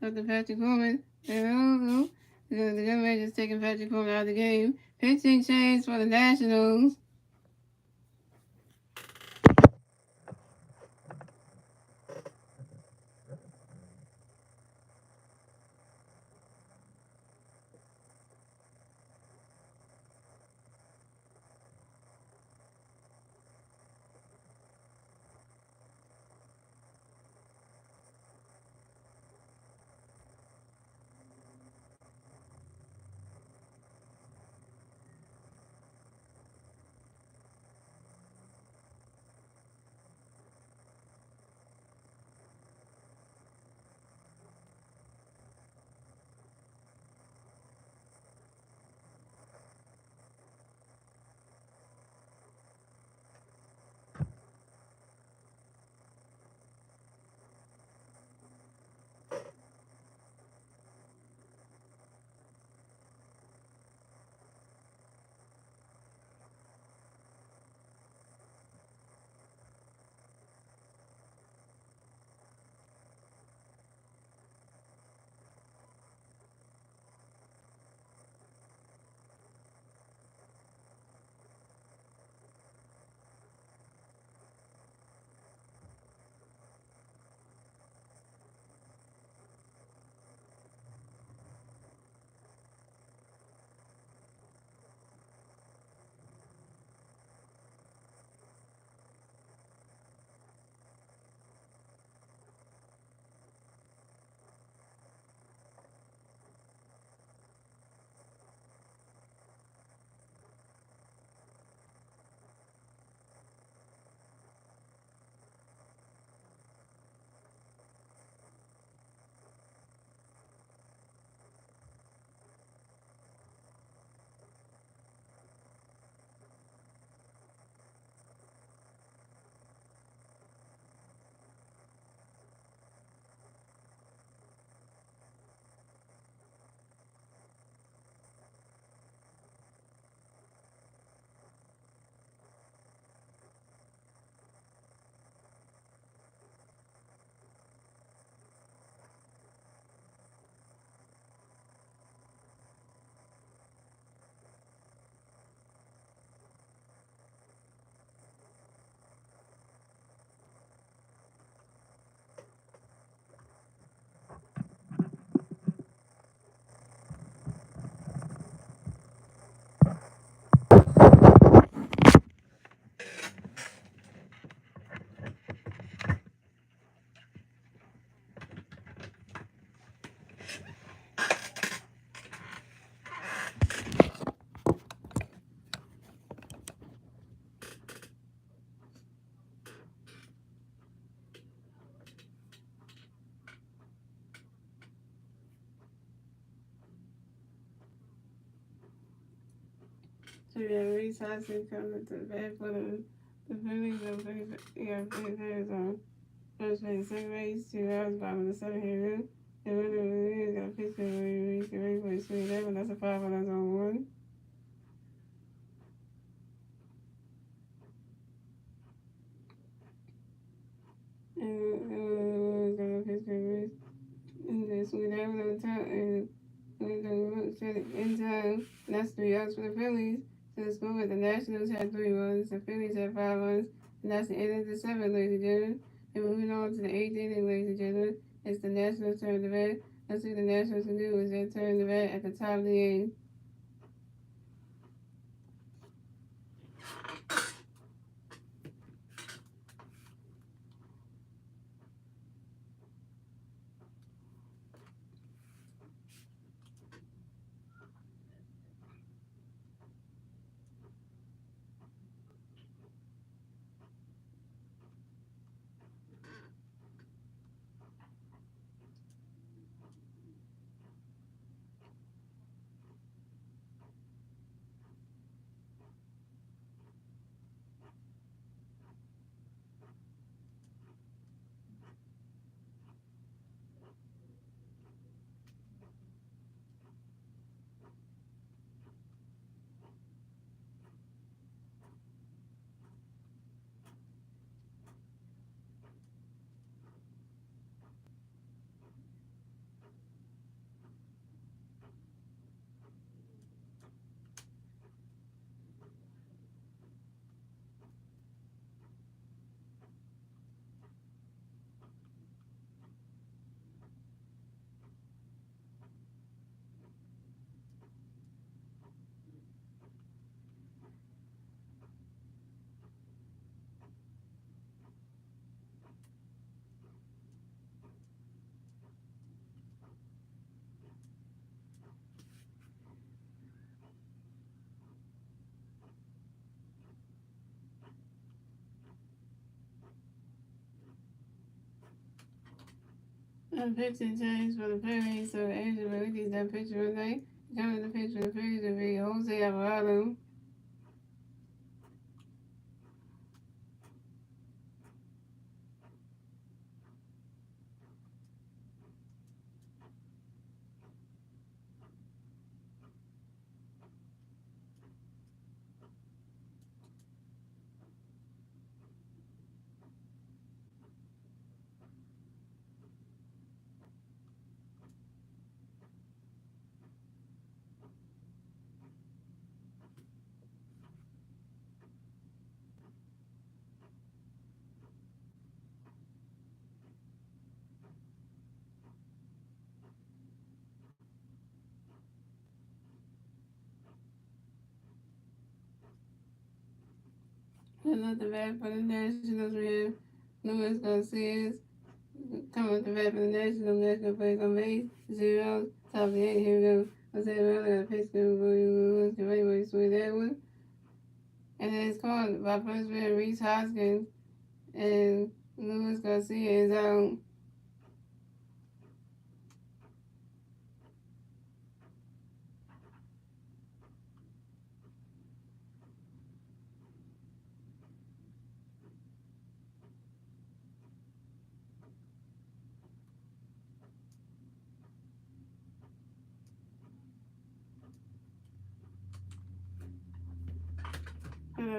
of the Patrick Coleman. And because the general manager is taking Patrick Coleman out of the game. Pitching change for the Nationals. So yeah, Reese Hudson coming to the bat for the Phillies. First base, second base, 2 hours, bottom of the seventh here. And when the got a pitch for Reese, ready for his swing level. That's a 5 on his own one. And got a pitch for Reese. And then swing level on top. And in time, that's 3 outs for the Phillies. So the score the Nationals had 3 runs, the Phillies had 5 runs, and that's the end of the 7th, ladies and gentlemen. And moving on to the 8th inning, ladies and gentlemen, it's the Nationals' turn to bat. Let's see what the Nationals can do is their turn to bat at the top of the inning. pitching change for the Phillies, so Angel released that pitcher tonight. Coming to pitch for the Phillies will be Jose Alvarado. Another bat for the Nationals, we have Luis Garcia coming with the bat for the National plays on base, 0, top of the 8, here we go. Jose Alvarado got a pitch to Lewis, get ready to swing that one. And then it's called by first man Reese Hoskins, and Luis Garcia is out.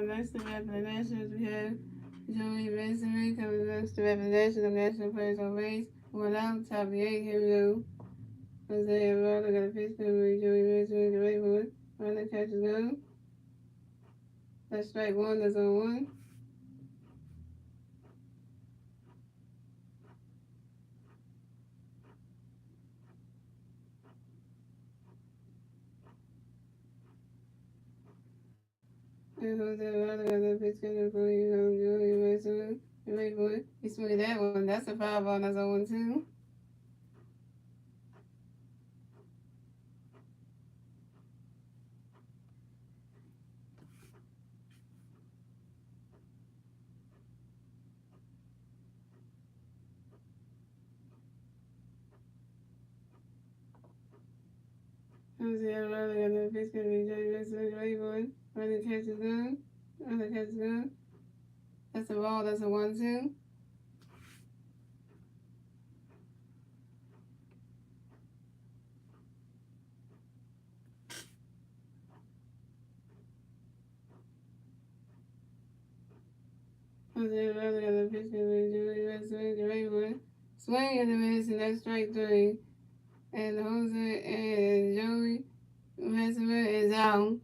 Next to bat for the Nationals, we have Joey Masteryhi coming next to bat for the National players on base. 1 out, top of the 8, here we go. Jose Alvarado got a pitch to Joey Masteryhi, get ready for it. Runner catches go. That's strike 1, that's on 1. And Jose Alvarado got that pitch coming for you, Joey Masteryhi, get ready for it. He swung that one, that's a foul ball, that's on 1 2. Jose Alvarado got that pitch coming, Joey Masteryhi, get ready for it. Runner catches go. Runner catches go. That's a ball, that's a 1 2. Jose Alvarado got that pitch coming, Joey Masteryhi, get ready for it. Swing and a miss, and that's strike 3. And Jose and Joey Masteryhi is out.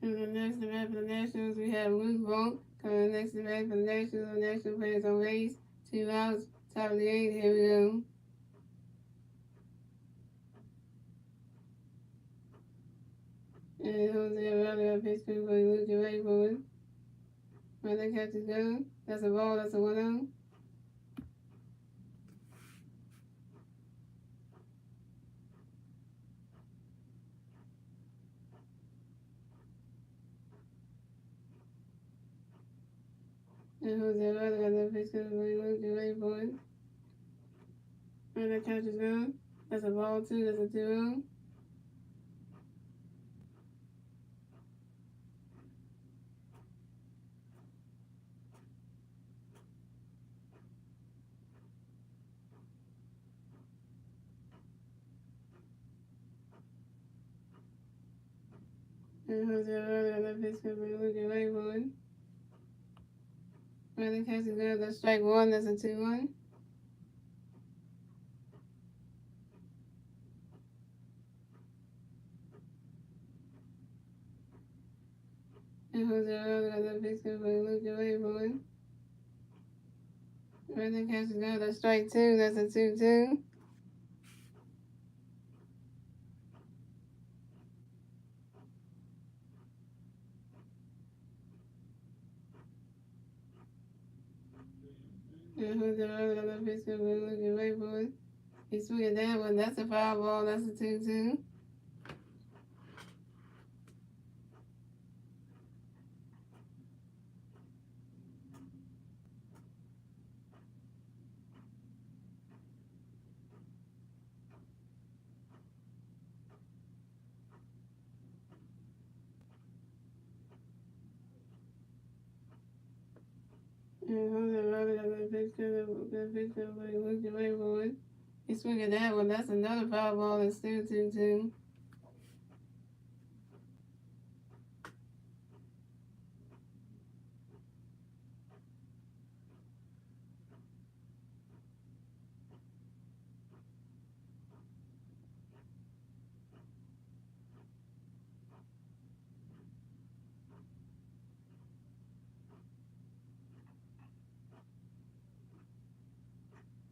And the next event for the Nationals, we have Luke Vogt coming next event for the Nationals. National players on base, 2 outs, top of the 8, here we go. And Jose Alvarado got a pitch to Luke, get ready for it. Runner catches go. That's a ball, that's a 1 0. And Jose Alvarado got that pitch to Luke, get ready for it. Runner catches go. That's a ball, 2, that's a 2 0. And Jose Alvarado got that pitch to Luke, get ready for it. Runner catches go. That's strike 1, that's a 2 1. And Jose Alvarado got that pitch to Luke, get ready for it. Runner catches go. That's strike 2, that's a 2 2. And who's the other pitch comes in looking away for it. He swung at that one. That's a foul ball. That's a 2-2. And who's the other pitch comes in looking away for it. He swung at that one. That's another foul ball. It's still 2-2.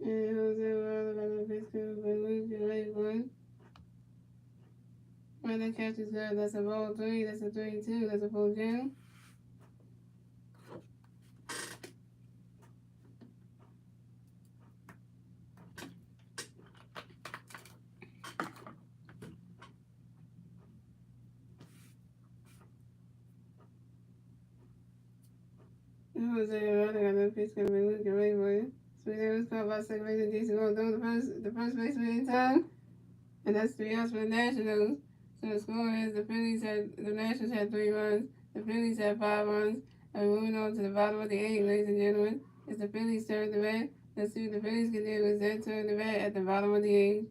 And who's the other pitch comes in looking away for it. When the catch is good, that's a ball 3. That's a 3-2. That's a full jam. Jose Herrera got no pitch coming in looking right for it. Sweet was caught by second baseman Jason Wall throwing the first baseman in time. And that's 3 outs for the Nationals. So the score is the Nationals had 3 runs, the Phillies had 5 runs, and we're moving on to the bottom of the 8th, ladies and gentlemen. It's the Phillies' turn to bat. Let's see what the Phillies can do. It's their turn to bat at the bottom of the 8th.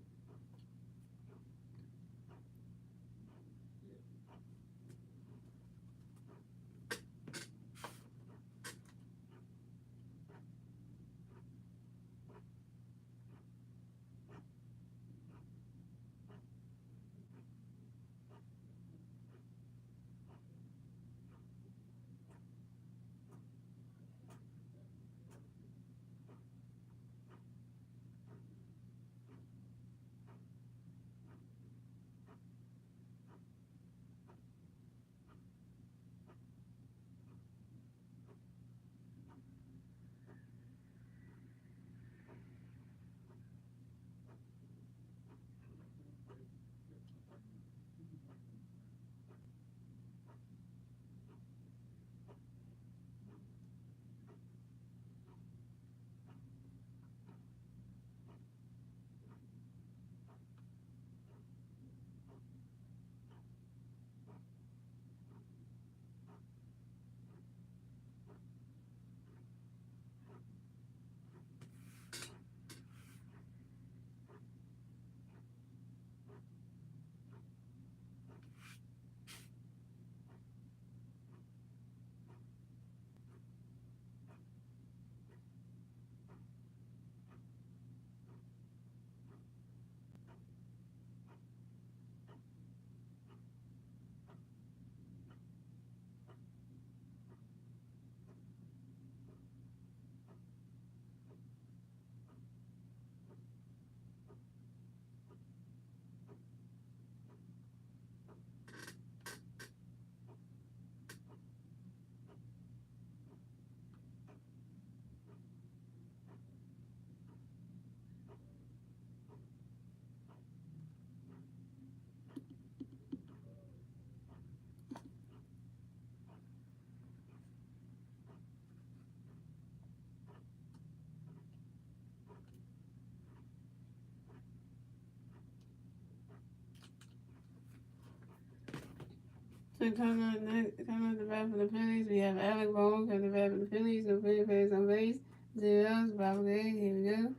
So coming up the bat for the Phillies, we have Alec Boone coming the bat for the Phillies. No Philly players on base. 0 outs, bottom of the 8th. Here we go.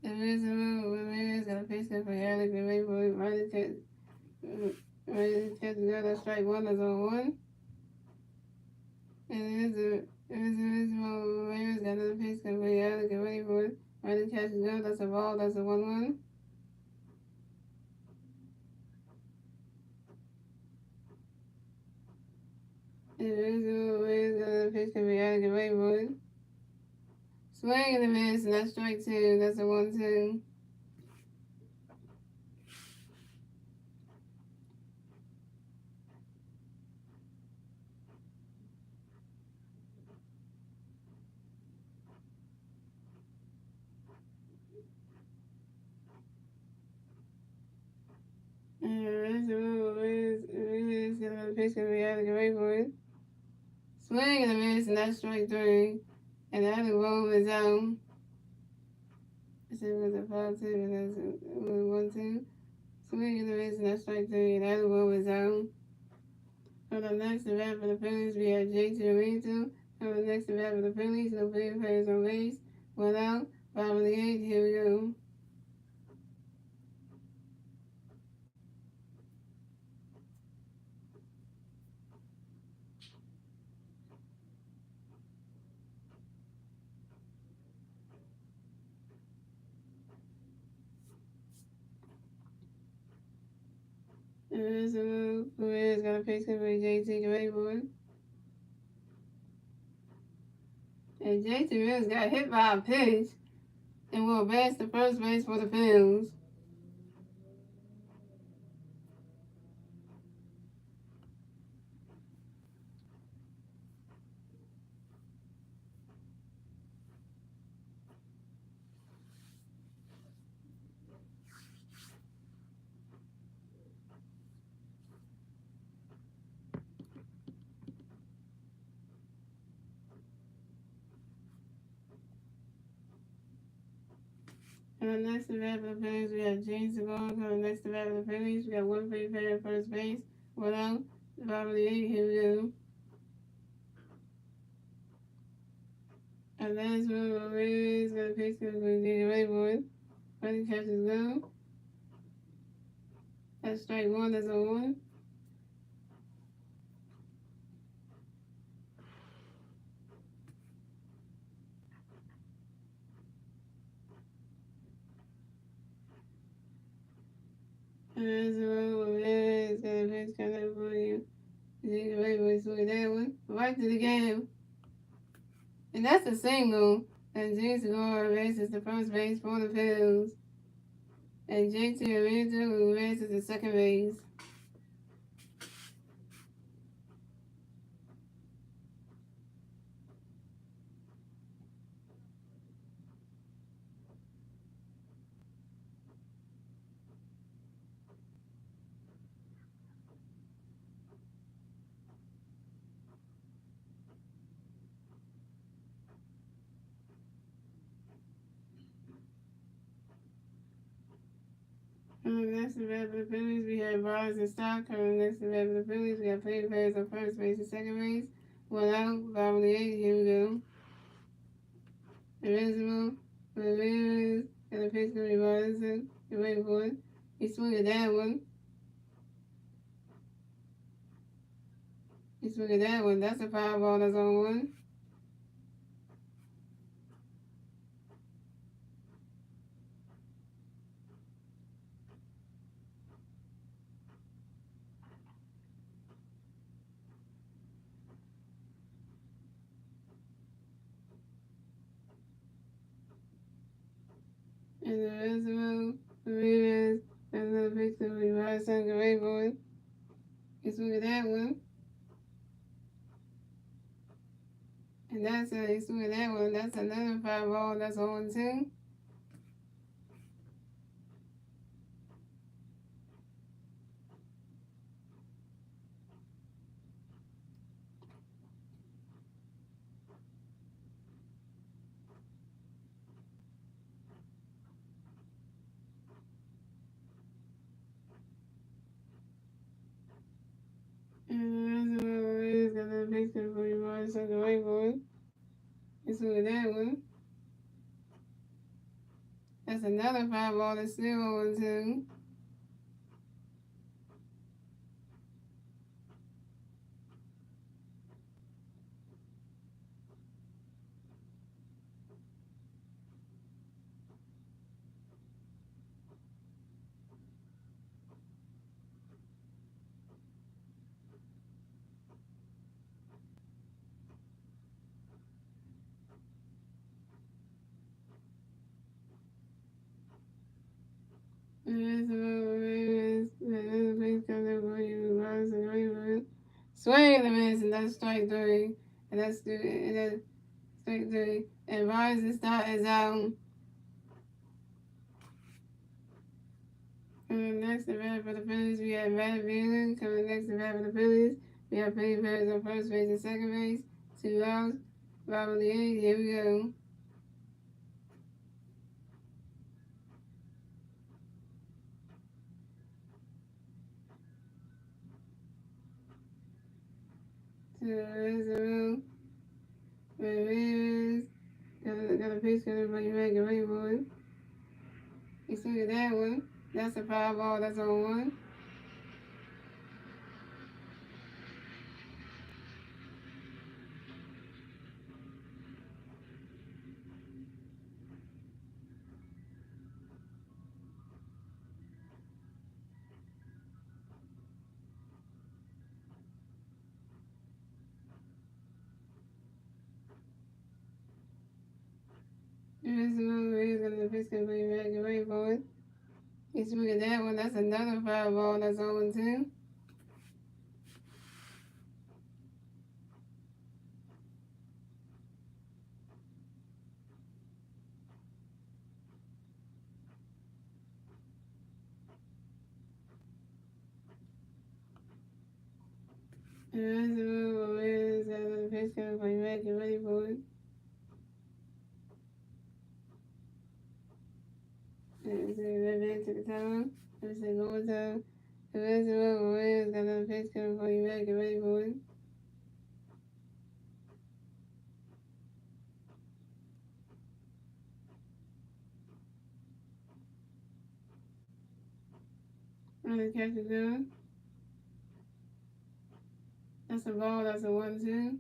Ramirez got a pitch for Alec. We're ready for it. Ready to catch the guy. That's strike 1. That's on 1. And Ramirez got another pitch for Alec. Get ready for it. Ready to catch the guy. That's a ball. That's a 1-1. Ramirez got another pitch for Alec. Get ready for it. Swing and a miss, and that's strike 2. That's a 1-2. pitch comes out of the right for swing and a miss, and that's strike three. And the other ball is out. So it was a 5-2, and that's a 1-2. Swing and a miss, and that's strike three. And the other ball is out. On the next event for the Phillies, we have J.T. Arito. On the next event for the Phillies, no players on base. 1 out. 5 in the 8th. Here we go. And this is Perez got a pitch for J.T. Arito. And J.T. Mills got hit by a pitch and will advance to first base for the Phillies. And the next event for the Phillies, we have James DeGore. On the next event for the Phillies, we got one free player at first base. 1 out. 5 in the 8th. Here we go. And that's when Perez got a pitch for the right board. Running catches go. That's strike one. That's a 1. And that's when Perez got a pitch coming for you. The right board swing that one right to the game. And that's a single. And James DeGore advances to first base for the Phillies. And J.T. Arito advances to second base. Next event for the Phillies, we have Bars and Stock. Next event for the Phillies, we have players on first base and second base. 1 out, 5 in the 8th. Here we go. Invincible, Ramirez, and the pitch going to be Robinson. You wait for it. He swung at that one. He swung at that one. That's a foul ball. That's on 1. And the Invincible, Ramirez, and another pitch going to be Robinson. You wait for it. He swung at that one. And that's he swung at that one. That's another foul ball. That's on 2. And the Invincible, Ramirez, got another pitch going to be Robinson. You wait for it. He swung at that one. That's another foul ball. That's still on 2. Swing and a miss, and that's strike three. And that's strike three. And Rising Star is out. And next event for the Phillies, we have Matt Veland. Coming next event for the Phillies, We have Phillies players on first base and second base. 2 outs. 5 on the 8th. Here we go. So there's the room. There it is. Got a pitch coming from you back and ready for it. You swing at that one. That's a foul ball. That's on 1. There's the room. He's got a pitch coming from you back and ready for it. You swing at that one. That's another foul ball. That's on 2. There's the room. He's got a pitch coming from you back and ready for it. And so right back to the time. Let's say one more time. There's the room. He's got another pitch coming from you back and ready for it. Another catch is good. That's a ball. That's a 1-2.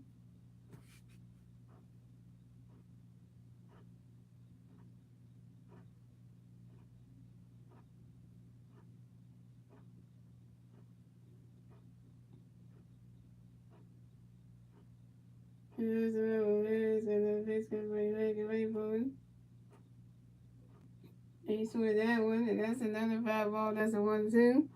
There's the room. He's got another pitch coming from you back and ready for it. And you swing that one, and that's another foul ball. That's a 1-2.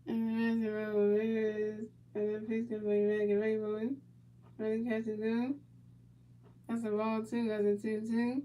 And there's the room. He's got another pitch coming from you back and ready for it. Another catch is good. That's a ball 2. That's a 2-2.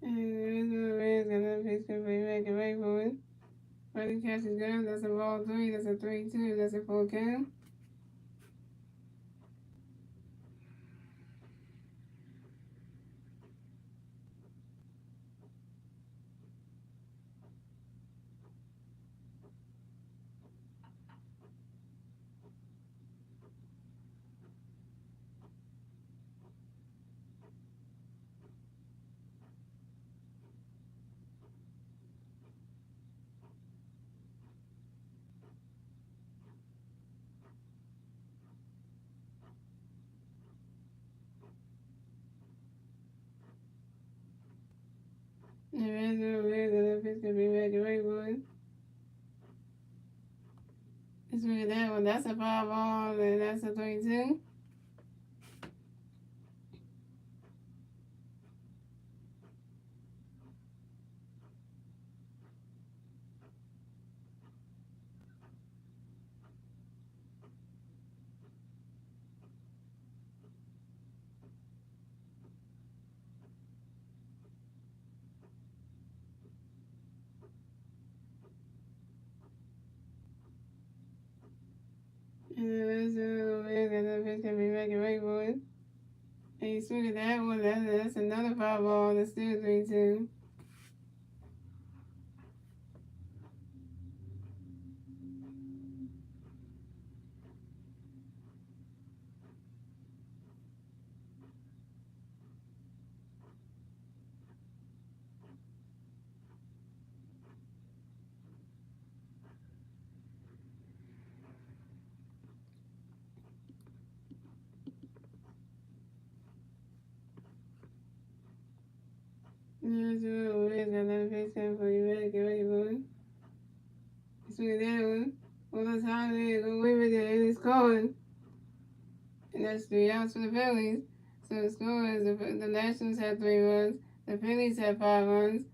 And there's the room. He's got another pitch coming from you back and ready for it. Another catch is good. That's a ball 3. That's a 3-2. That's a 4 count. And there's the room. He's got another pitch coming from you back and ready for it. You swing at that one. That's a foul ball, and that's a 3-2. And there's the room. He's got another pitch coming from you back and ready for it. And you swing at that one. That's another foul ball. That's still 3-2. Always got another face cam for you. Ready? Get ready, boy. Swing that one. Well, that's how they go away with it. And it's going. And that's 3 outs for the Phillies. So the score is the Nationals have 3 runs. The Phillies have 5 runs.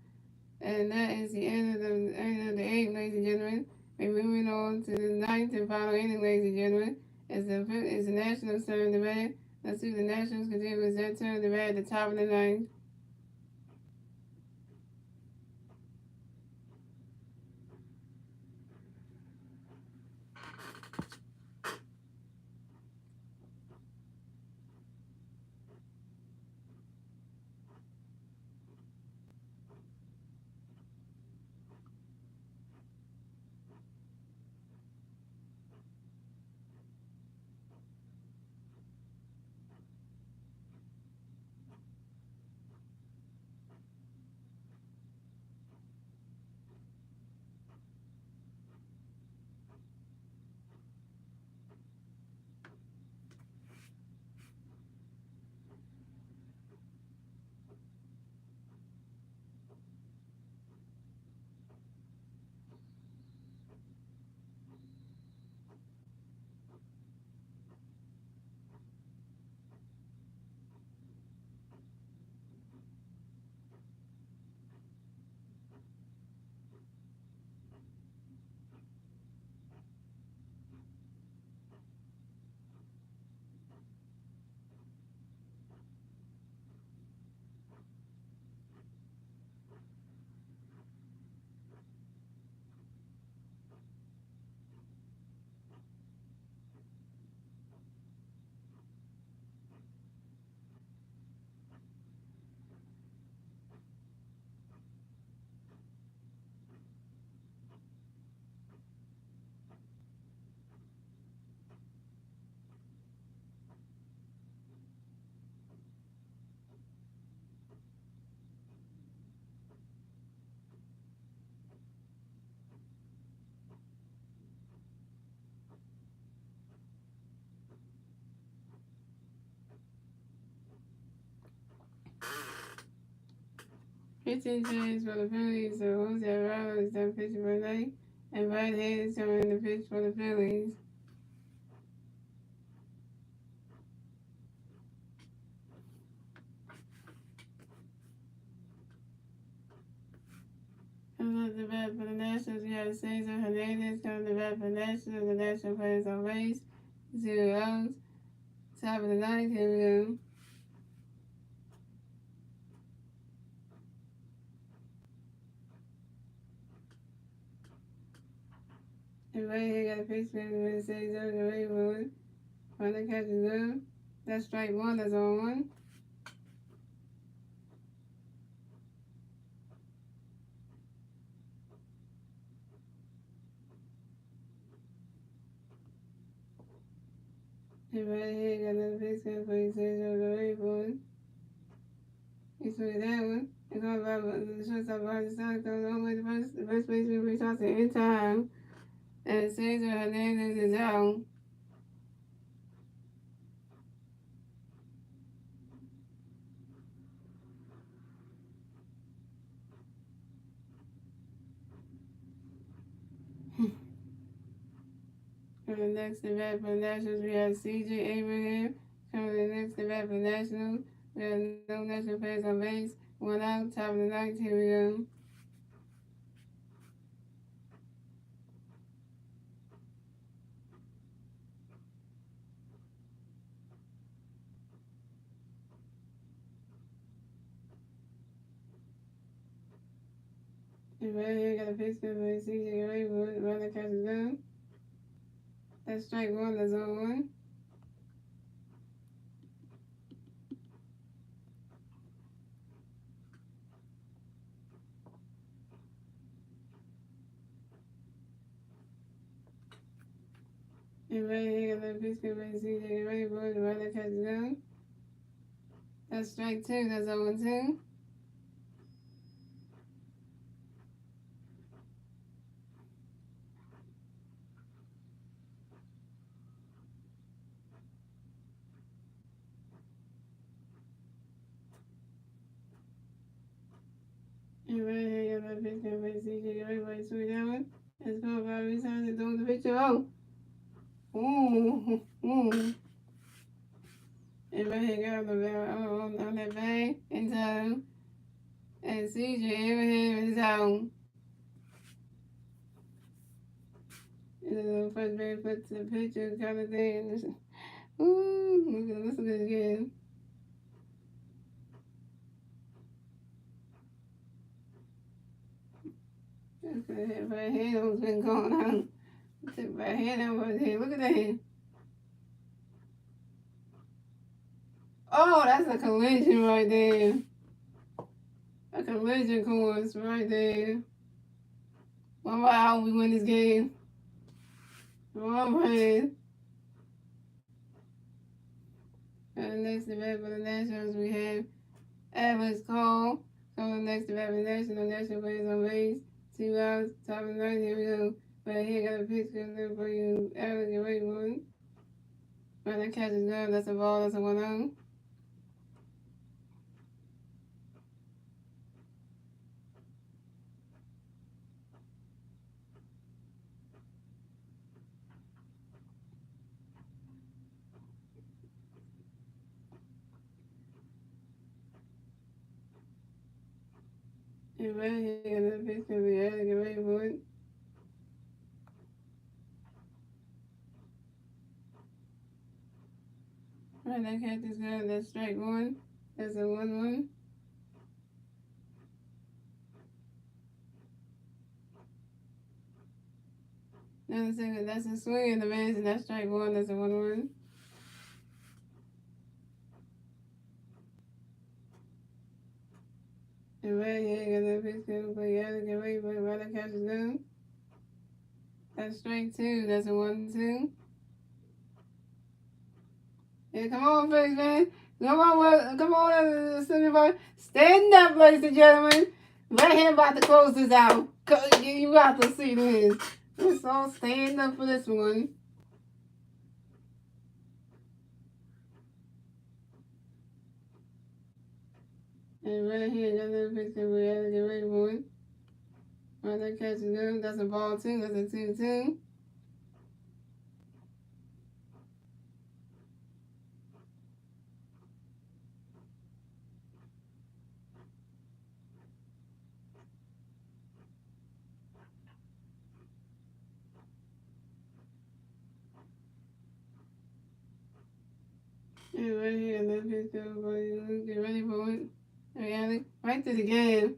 And that is the end of the 8th, ladies and gentlemen. We're moving on to the 9th and final inning, ladies and gentlemen. It's the Nationals turn to bat. Let's see if the Nationals can do is their turn to bat at the top of the 9th. Pitching change for the Phillies. So Jose Alvarado is done pitching for the night. And Whitehead is coming to pitch for the Phillies. Coming up the bat for the Nationals, we have Cesar Hernandez coming to bat for the Nationals. The National players on base. 0 outs. Top of the 9th. Here we go. And right here got a pitch man with Cesar the Railroad. Runner catches up. That's strike 1. That's on 1. And right here got another pitch man for Cesar the Railroad. He swings that one. And goes by the shortstop behind the side, goes all the way to the first baseman reaches it in time. And Cesar Hernandez is out. For the next event for the Nationals, we have CJ Abraham. Coming to the next event for the Nationals, we have no National players on base. 1 out, top of the 9th. Here we go. And right here got a pitch for CJ Abraham. Runner catches down. That's strike 1. That's on 1. And right here got a pitch for CJ Abraham. Runner catches down. That's strike 2. That's on 2. bitch gonna play CJ, everybody sweet down. Let's go about every time they're doing the picture. Oh! Ooh. And right here, got on that bag in time. And CJ over here in zone. And then the first bag puts the picture kind of thing. Ooh, we're gonna listen to it again. Okay, my hand's been going on. I took my hand out of his head. Look at that. Oh, that's a collision right there. A collision course right there. One more out, we win this game. One more. And next event for the Nationals, we have Alex Cole. So the next event for the National players on base. 2 outs, top of the ninth. Here we go. Right here, got a pitch there for you. Alex, you're ready for it. Right, that catch is good. That's a ball. That's a 1-0. And right here, got another pitch for the Alex. You're ready for it. Right, that catch is good. That's strike 1. That's a 1-1. Another second, that's a swing in the base, and that's strike 1. That's a 1-1. And right here, got that pitch coming for you. Get ready for it. Right, that catch is good. That's strike 2. That's a 1-2. Yeah, come on, Phillies, man. Come on, everybody. Stand up, ladies and gentlemen. Right here about to close this out. You got to see this. Let's all stand up for this one. And right here, another picture we have to get ready for it. Right, that catch is good. That's a ball, too. That's a 2-2. And right here, another picture for you. Get ready for it. Right to the game.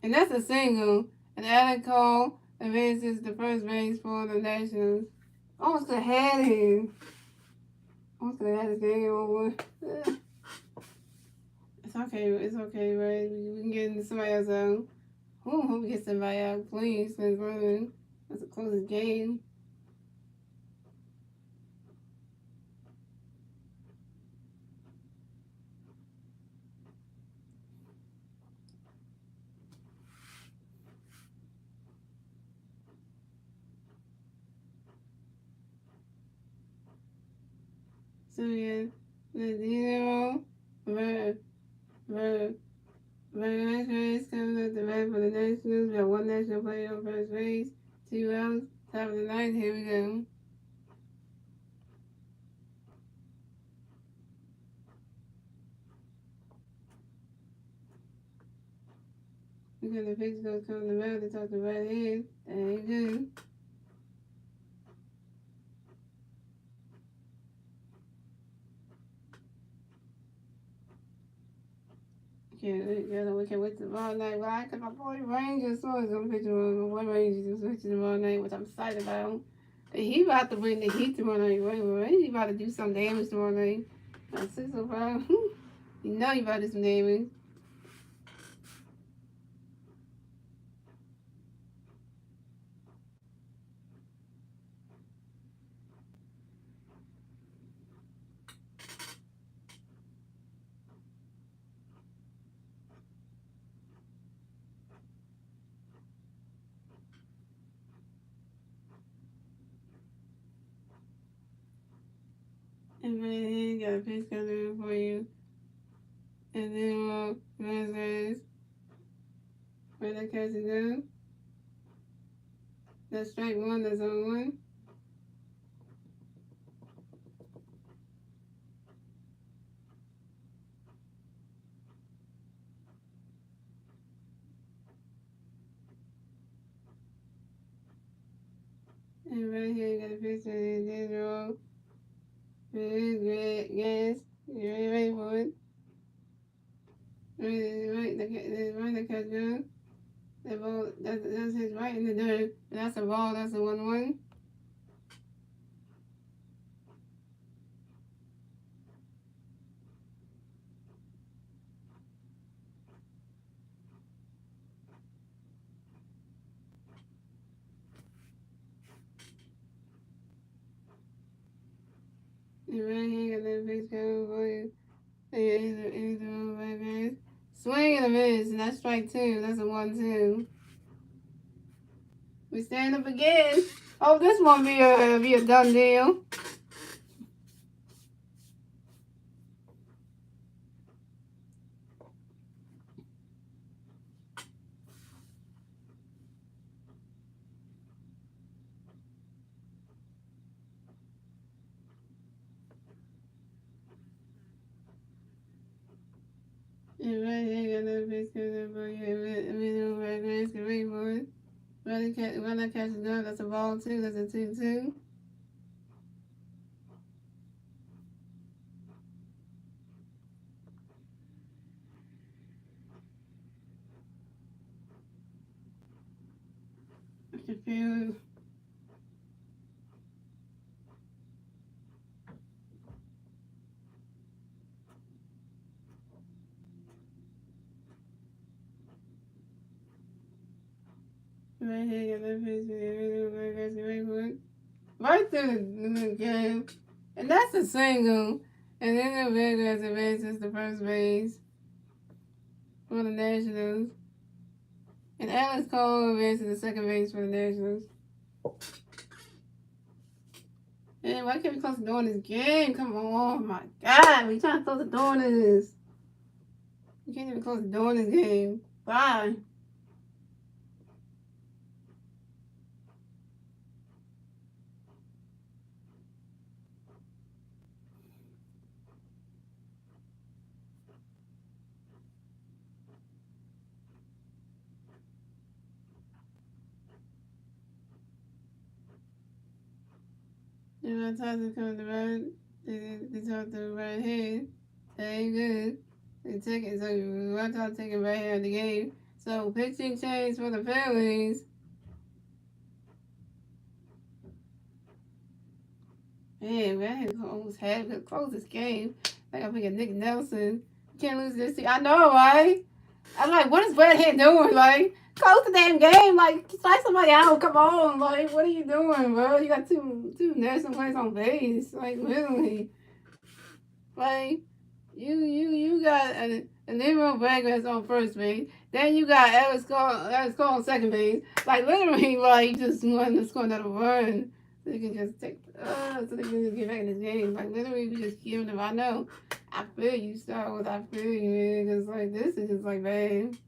And that's a single. And Alec Cole advances the first base for the Nationals. Almost could have had him. Almost could have had his game over. It's okay, right? We can get into somebody else out. Hope we get somebody out, please. Let's run. That's the closest game. So yeah, the 0, very nice race coming up the right for the Nationals. We have one national player on first base, 2 outs, top of the ninth. Here we go. We got the pitch gonna come to the mound to talk the right hand. That ain't good. We can't wait tomorrow night. Why? Because my boy Ranger Swan is going to pitch tomorrow. My boy Ranger is going to pitch tomorrow night, which I'm excited about. And he about to bring the heat tomorrow night. He about to do some damage tomorrow night. I'm 605. You know he about to do some damage. And right here, got a pitch coming for you. And then, Wednesdays. Where that catches down. That's strike one, that's on one. And right here you got a picture and then roll. Red, gas. You ready for it? Right, the catch down. That ball, that's his right in the dirt. That's a ball, that's a 1-1. And right here, got that pitch coming for you. He's the wrong back, guys. Swing and a miss, and that's strike two. That's a 1-2. We stand up again. Oh, this won't be a done deal. And right here, got that pitch coming for you. Middle back, guys. Get ready for it. Run that catch is good. That's a ball two. That's a 2-2. I can feel it. Right here, got that pitch. Middle back, guys. Get ready for it. Right through the game. And that's a single. And then the Vegas advances to first base for the Nationals. And Alex Cole advances to second base for the Nationals. Man, why can't we close the door in this game? Come on, oh my God. We trying to close the door in this. We can't even close the door in this game. Bye. And my Tyson coming to right. They talk to the right hand. That ain't good. They take it. So my Tyson taking right hand of the game. So pitching change for the Phillies. Man, man, almost had to close this game. Like I'm thinking Nick Nelson. You can't lose this team. I know, right? I'm like, what is Redhead doing? Like, close the damn game. Like, strike somebody out. Come on. Like, what are you doing, bro? You got two national players on base. Like, literally. Like, you got an Nemo Vegas on first base. Then you got Alex Cole on second base. Like, literally, like, you just want to score another run. So they can just so they can just get back in this game. Like, literally, we just giving them. I know. I feel you, Star Wars. I feel you, man. Because, like, this is just, like, bad.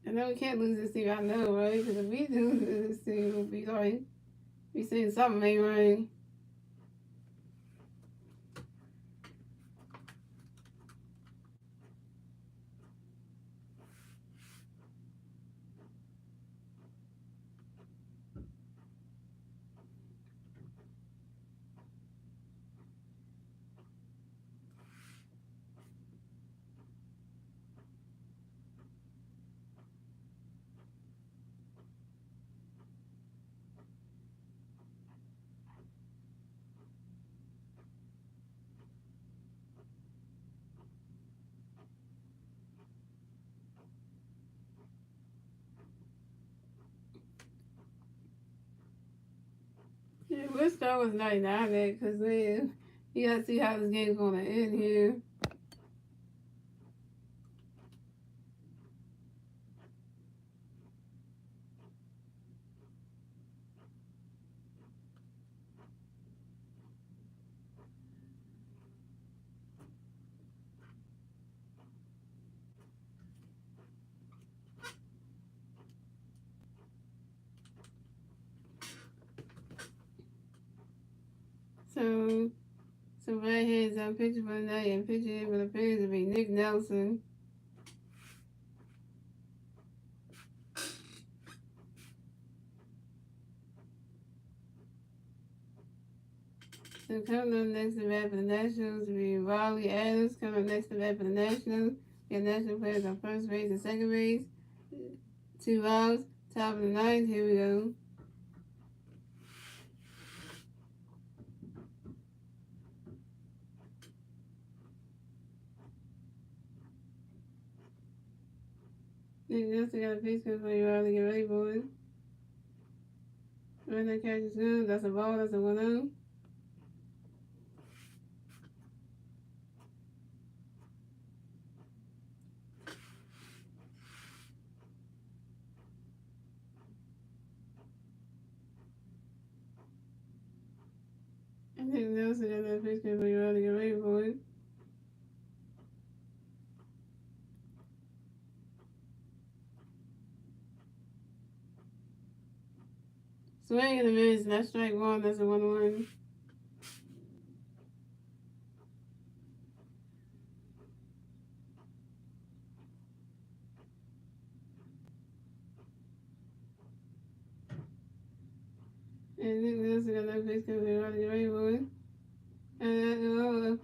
I know we can't lose this team. I know, right? Because if we do this team, we'll be, like, we seeing something ain't right. Yeah, we'll start with 99 because then you gotta see how this game's gonna end here. So right here is our picture for the night, and picture for the Phillies will be Nick Nelson. So coming up next to bat for the Nationals will be Riley Adams. Coming up next to bat for the Nationals. We have national players on first base and second base. 2 outs. Top of the ninth. Here we go. Nick Nelson got a pitch for you, Riley. Get ready, boys. Right that catch is good. That's a ball. That's a 1-0. And Nick Nelson got that pitch for you, Riley. Get ready, boys. Swing and a miss. That's strike one. That's a 1-1. And Nick Nelson got that pitch for you, Riley. Get ready, boys. And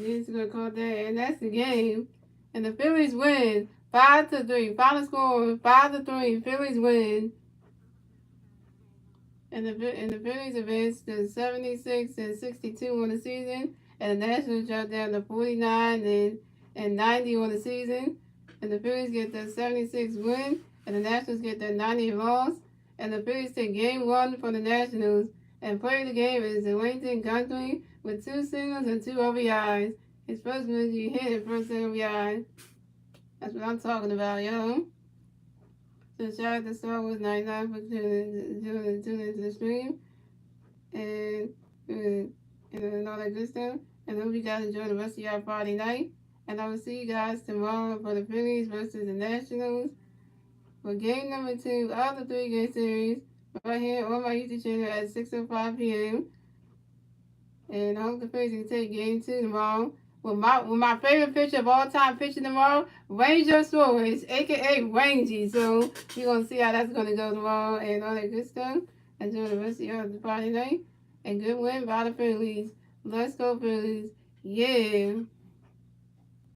he's gonna call that, and that's the game. And the Phillies win 5-3. Final score 5-3. Phillies win. And the Phillies advanced to 76-62 on the season, and the Nationals dropped down to 49-90 on the season. And the Phillies get the 76 win, and the Nationals get the 90 loss. And the Phillies take game 1 for the Nationals. And player of the game is Wayne Gunther with 2 singles and 2 RBIs. His first major hit and first RBI. That's what I'm talking about, yo. So shout out to Star Wars 99 for tuning into the stream. And all that good stuff. And I hope you guys enjoy the rest of your Friday night. And I will see you guys tomorrow for the Phillies versus the Nationals for game number 2 of the 3-game series right here on my YouTube channel at 6:05 p.m. And I hope the Phillies can take game 2 tomorrow. With my favorite pitcher of all time pitching tomorrow, Ranger Suarez, aka Rangy. So we're gonna see how that's gonna go tomorrow and all that good stuff. Enjoy the rest of your Friday night. And good win by the Phillies. Let's go Phillies. Yeah.